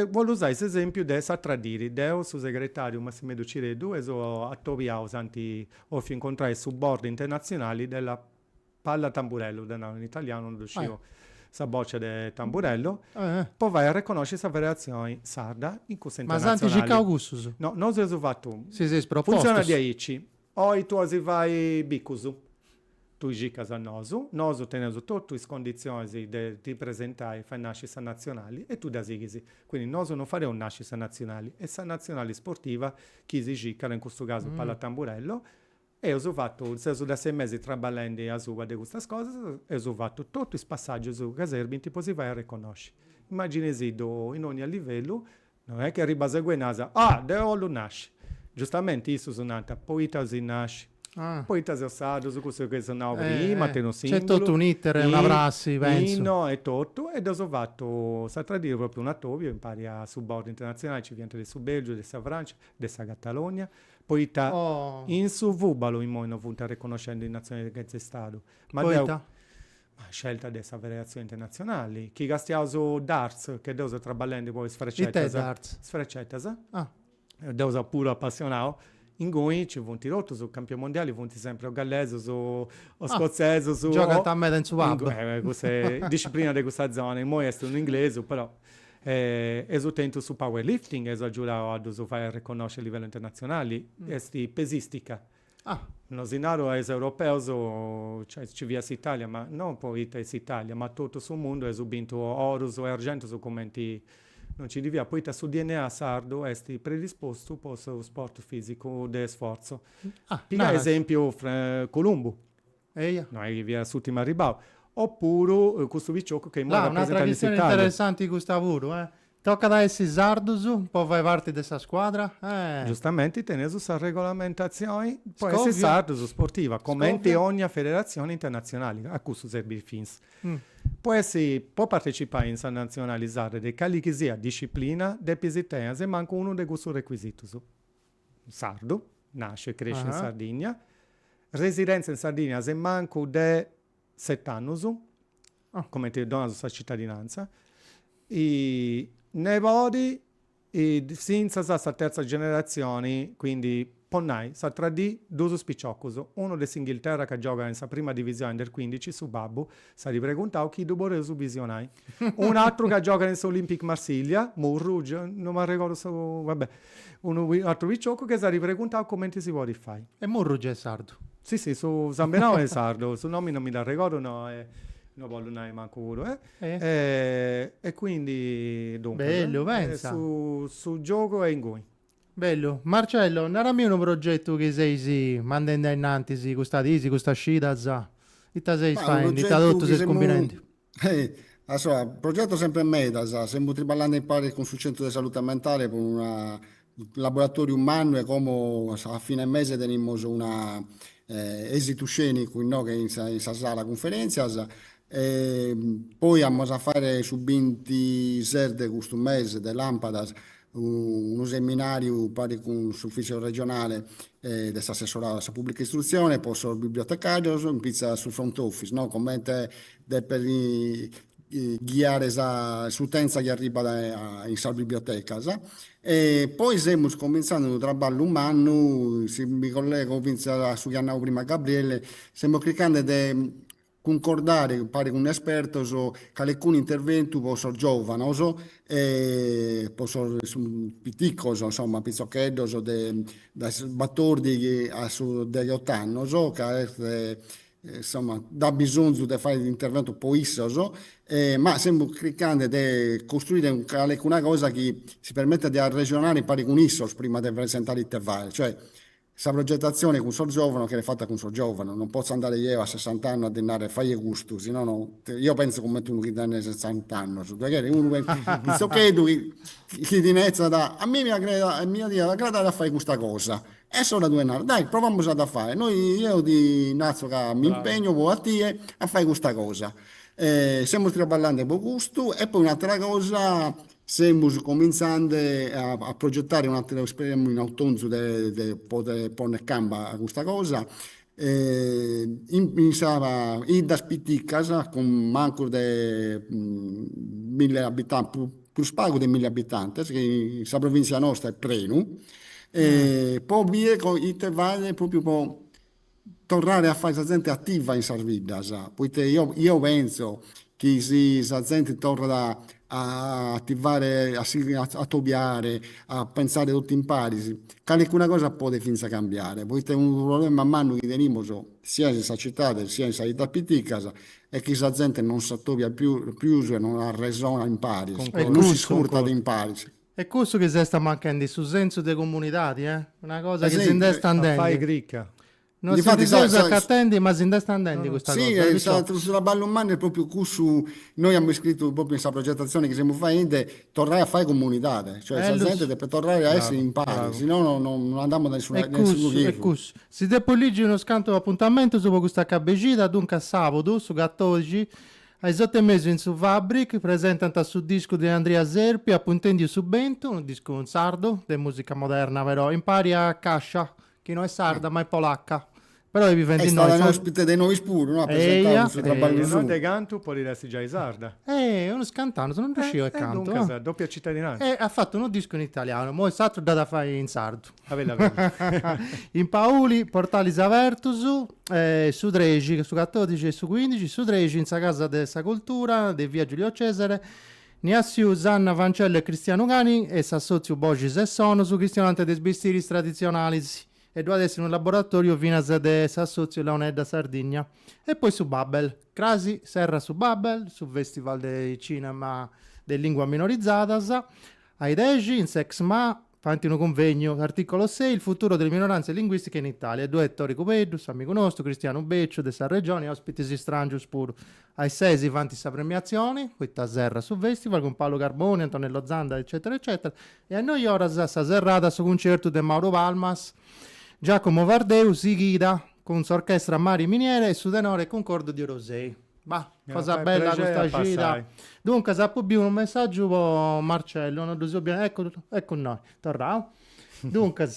voglio usare l'esempio di Satradiri, del suo segretario Massimo Ciredu e a Tobiao Santi ho incontrato su board internazionali della palla tamburello, in italiano non riuscivo. Sa boccia del tamburello, poi vai a riconoscere questa variazione sarda in questa internazionale. Ma Santi Augustus? No, non si è fatto. Funziona di aici. O tu si vai bicusu. Tu gicas a nosu teniamo tutte le condizioni di presentare fai nascita nazionali e tu da sigisi. Quindi nosu non faremo nascita nazionali, e sa nazionale sportiva chi si gica, in questo caso palla tamburello. E ho fatto, da 6 mesi traballando a Suba di queste cose, e ho fatto tutti i passaggi su Caserbi, tipo si vai a riconoscere. Immaginesi in ogni livello, non è che arriva a seguire nasa, devo lo nasce. Giustamente, isso sono nata, poi si nasce. Poi ti sei stato su questo che sono prima, te non singolo. C'è tutto un iter, una prassi, penso. No, è tutto, ed ho fatto, sa tradire proprio una tovio, impari a subbordo internazionale, ci viene del Belgio, della Francia, della Catalogna. Poi in su Vubalo in modo non riconoscendo in nazione che è stato ma scelta dessa variazioni internazionali chi gastiamo su darts che devo traballando poi sfrecettas devo pure appassionato in cui ci vunti rotto su campione mondiali vunti sempre o gallese su o scozzese su gioca a me in su questa disciplina di questa zona in mo è un inglese però esutento su powerlifting esaggiurato a fare riconoscere a livello internazionale esti pesistica non sinaro è europeo cioè ci via Italia ma non poi è Italia ma tutto sul mondo è subito oro e argento su commenti non ci divia poi su DNA sardo esti predisposto per sport fisico di sforzo per esempio Colombo no è via Sutima Ribau oppure questo vicciocco che una tradizione interessante questa pure, Tocca da essere sardo, poi fai parte di questa squadra. Giustamente, teneso sa regolamentazioni, può essere sardo sportiva, come in ogni federazione internazionale, a questo serve fins. Può partecipare in nazionalizzare di quali che sia disciplina, de pisitea, se manca uno di questi requisiti. Sardo, nasce e cresce in Sardegna, residenza in Sardegna, se manca de 7 anni, come ti dona la cittadinanza, e nevodi e senza la terza generazione, quindi ponnai, sa tradì due spiccioccoso, uno di Inghilterra che gioca in sa prima divisione del 15 su Babbo, sa ripreguntavo chi dopo su visionai, un altro che gioca in Olympic Marsiglia, Murru, non mi ricordo vabbè, un altro spicciocco che sa ripreguntavo come si può rifare. E Murru è sardo? Sì, su San Benao è sardo, su nomi non mi la ricordo, no, non voglio andare manco uno, e quindi dunque bello, pensa. Sul gioco è in cui bello. Marcello, non era mio un progetto che sei mandando innanzi questa tesi, questa scita, ita sei fai, ita tutto sei scombinando. Il progetto sempre in meta, stiamo traballando in pari con sul centro di salute mentale per un laboratorio umano e come a fine mese teniamo una esito scenico che in sala conferenza. Poi abbiamo a fare su 26 di questo mese di Lampada un seminario pari con l'ufficio regionale dell'assessorato alla pubblica istruzione, poi sul bibliotecario, in pizza sul front office, no? Come per guiare l'utenza che arriva in sala biblioteca. E poi stiamo cominciando un lavoro umano, se mi collego su che andavo prima Gabriele, stiamo cercando di concordare pare con un esperto che alcuni interventi possono giovani, possono piccoli, insomma, pizzocchetti, da battordi a degli 8 anni, che insomma, dà bisogno di fare l'intervento poi ma stiamo cercando di costruire una cosa che si permette di ragionare pari con ISOS prima di presentare il tervale, cioè questa progettazione con suo giovane che è fatta con suo giovane, non posso andare io a 60 anni a denare fai gusto, se no io penso come tu che danno 60 anni, perché uno pensa che dinezza da a me mi aggrada a fare questa cosa. E sono due anni, dai, proviamo a fare. Io di Nazio che mi impegno a te a fare questa cosa. Stiamo traballando per gusto e poi un'altra cosa. Stiamo cominciando a progettare un altro esperimento in autunno di poter porre in campo a questa cosa. Iniziava da Spiticasa con manco di 1000 abitanti, più spago di 1000 abitanti, che in questa provincia nostra è Prenu. Poi via con i intervalli proprio per tornare a fare la gente attiva in Sarvida. Poiché io penso che se la gente torna a attivare, a tobiare, a pensare tutti in pari, che alcuna cosa può finire cambiare. Poi c'è un problema a mano che teniamo sia in questa città sia in questa piccola è che la gente non si attobia più e non ha ragione in pari, non si scorta di impari. È questo che si sta mancando, sul senso delle comunità, una cosa che si sta andando. Fai gricca. Non si dice che attendi, ma si sta andando questa cosa. Sì, sulla ballo umana è proprio questo. Noi abbiamo scritto proprio in questa progettazione che stiamo facendo, tornare a fare comunità, cioè la gente deve tornare a essere in pari, se no non andiamo da nessun luogo. Si depoligge uno scanto di appuntamento su questa cabecita, dunque a sabato, su 14, ai 7 mesi in su Fabric, presentano sul disco di Andrea Zerpi, appuntendi su Bento, un disco in sardo, di musica moderna, però impari a Cascia, che non è sarda, ma è polacca. Però devi vendere noi. È stato ospite dei noi spuro, no? Presentavo su Traballo non te canto, poi diresti già in sarda. Uno scantano, non riuscivo a canto. Dunque, doppia cittadinanza. Ha fatto un disco in italiano, mo è stato da fare in sardo. Avella. In Paoli, Portali Avertus, su 13, su 14 e su 15, su 13 in sa casa della cultura, del via Giulio Cesare, Niassiu, Zanna, Vancello e Cristiano Gani, e s'assozio Bogis e Sono su Cristianante dei Sbistiri tradizionali. E doveva essere un laboratorio Vinas de Sassozio Leonedda Sardegna. E poi su Babel, Crasi, Serra su Babel, su Festival del Cinema de Lingua Minorizzata, ai Degi, in Sexma, fanti un convegno, articolo 6, il futuro delle minoranze linguistiche in Italia. 2 Ettore Cupedus, amico nostro, Cristiano Beccio, de San Regione, ospiti si strangius pur. Ai 6 si fanti sa premiazione, qui a Serra su Festival, con Paolo Carboni, Antonello Zanda, eccetera, eccetera. E a noi ora sa serrata su concerto di Mauro Palmas, Giacomo Vardeu, Sighida, con s'orchestra Mari Miniere e su tenore Concordo di Rosei. Ma cosa bella questa gira. Dunque, se può un messaggio per Marcello, non lo so bene. Ecco noi, tornavo. Dunque,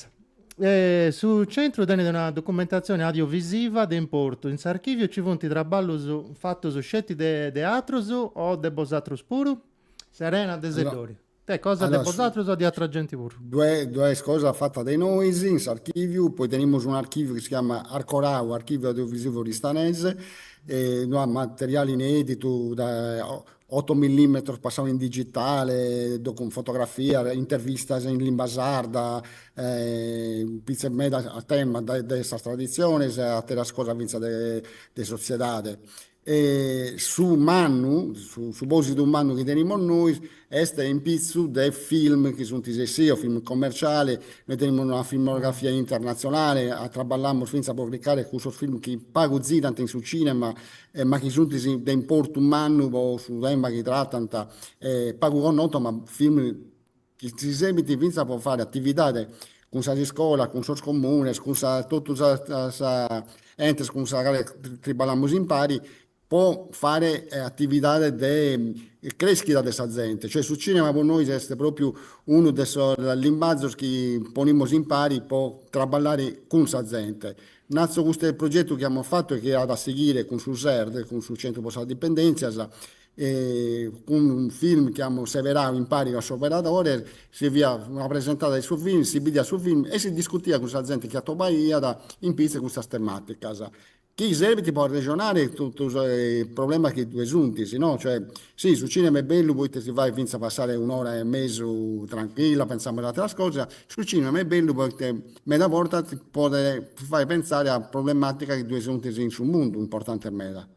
sul centro tiene una documentazione audiovisiva di importo. In archivio ci punti traballo fatto su scetti de teatro o de bosatrus puro? Serena Desidori. Te cosa de bosatrus o di altra gente puro? Due cose fatte dai noi in archivio, poi teniamo un archivio che si chiama Arcorau, Archivio Audiovisivo Ristanese, no, materiale inedito da 8 mm passato in digitale, con fotografia, interviste in lingua sarda, pizza meda a tema di questa tradizione, a te la cosa vinta de società. Su Mannu, su bosi di un Mannu che teniamo noi, è in pizzo dei film che sono sia film commerciali, noi teniamo una filmografia internazionale, traballiamo senza pubblicare questo film che pago tanto in su cinema, ma che sono di importo un Mannu o su tema che trattano, pago con noto, ma film che si semiti senza può fare attività con la scuola, con il comune, con tutto entes, con la triballamos in pari, può fare attività di crescita di questa gente. Cioè, su cinema per noi è proprio uno dei limbazzi che poniamo in pari, può traballare con questa gente. Nazio questo progetto che abbiamo fatto e che ha da seguire con sul SERD, con sul Centro Posta Dipendenza, con un film che abbiamo severato in pari al suo operatore, si via una presentata il suo film, si vede il suo film e si discutiva con questa gente che a Tobaia da in pizza questa tematica. Chi serve ti può ragionare tutti i problemi che tu esunti, no? Cioè, sì, su cinema è bello, poi ti vai fino a passare un'ora e mezzo tranquilla, pensiamo ad altre cose, su cinema è bello perché meda volta ti può fare pensare a problematiche che tu esunti in sul mondo, importante meda.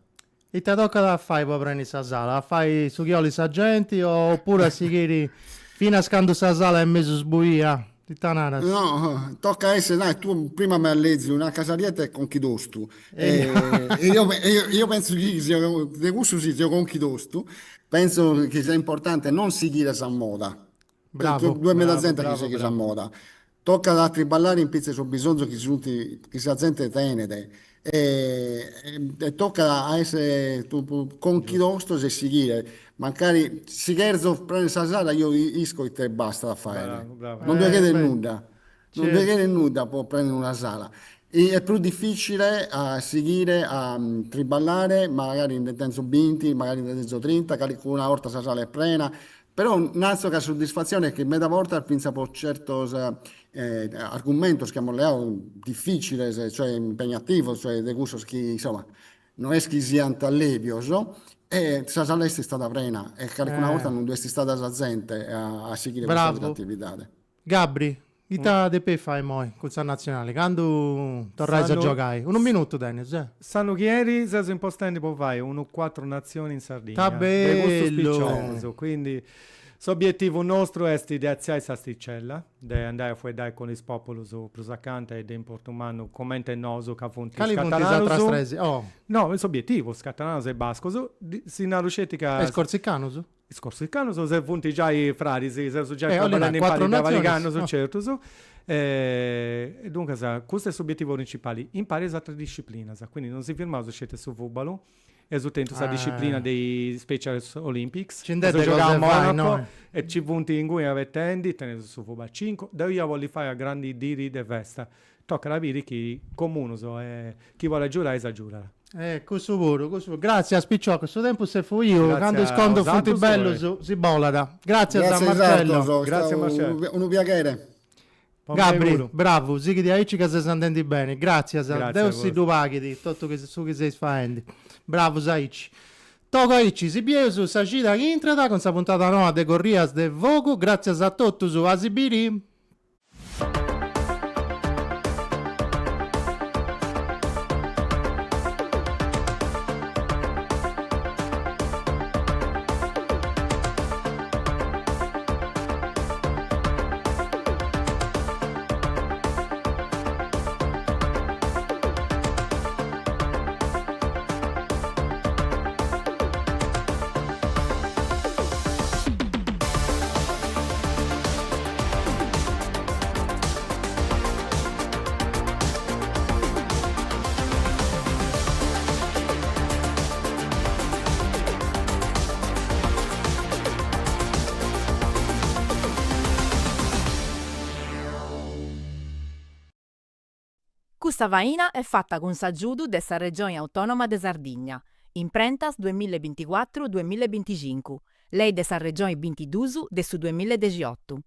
E ti tocca da fare per prendere questa sala? La fai su chioli sagenti oppure si chiedi fino a scando questa sala e mezzo sbuia? No, tocca essere, dai, tu prima mi leggi una casarietta con chi dostu. Io penso che sia con chi dostu, penso che sia importante non seguire questa moda. Bravo, due gente che seguono questa moda. Tocca da triballare in pizza sul bisogno che sia gente tenere. E tocca a essere con chi dostu e seguire. Magari si scherzo prende questa sala, io isco e te basta da fare. Bravo. Non deve chiedere nulla, non deve chiedere nulla, può prendere una sala. E è più difficile a seguire, a triballare, magari in tempo 20, magari in tempo 30, che una volta la sala è piena. Però nazio che la soddisfazione è che meda volta pensa per certi argomenti che abbiamo difficili, cioè impegnativo, cioè di gusto che insomma non è che sia allevioso. E la sala è stata piena e una volta non dovresti stare da gente a seguire questa attività. Gabri, Ita de pe fai moi con San Nazionale quando torrai a giocare? Un minuto Dennis, Sanno che ieri sei impostando poi vai 1-4 nazioni in Sardegna. Sta bello. Quindi l'obiettivo nostro è di alzare questa sticella, di andare fuori dai con il popolo su Prusacanta e in Portomano come è noso che fonti scattanaso. No, l'obiettivo scattanaso e basco si na ruscetica è scorsicano Scorsicano se fonti già i frari si sono già parlando in pari valicano su certo e dunque questo è l'obiettivo principale impari altre discipline quindi non si firma su scelte su football esultento questa disciplina dei Special Olympics giocare a Monaco no? E ci punti in cui avete tenete su football 5 da io voglio fare a grandi diri de festa tocca capire chi comune e chi vuole giurare esaggiura. Questo pure. Grazie a Spicciocco, questo tempo se fu io, quando scondo funti bello si bolada. Grazie a Marcello. Grazie Marcello. Un piacere. Gabri, bravo, sì che ti hai che sei sentendo bene. Grazie Deus si duvaghi tutto che su che sei facendo. Bravo Saici. Toco Aici, si piede su Sacida che intrada con sa puntata nuova de Corrias de Vogo. Grazie a tutti su Asibiri. Questa vaina è fatta con s'aggiudu dessa Regione Autonoma de Sardigna, imprentas 2024-2025, lei dessa Regione 22 de su 2018.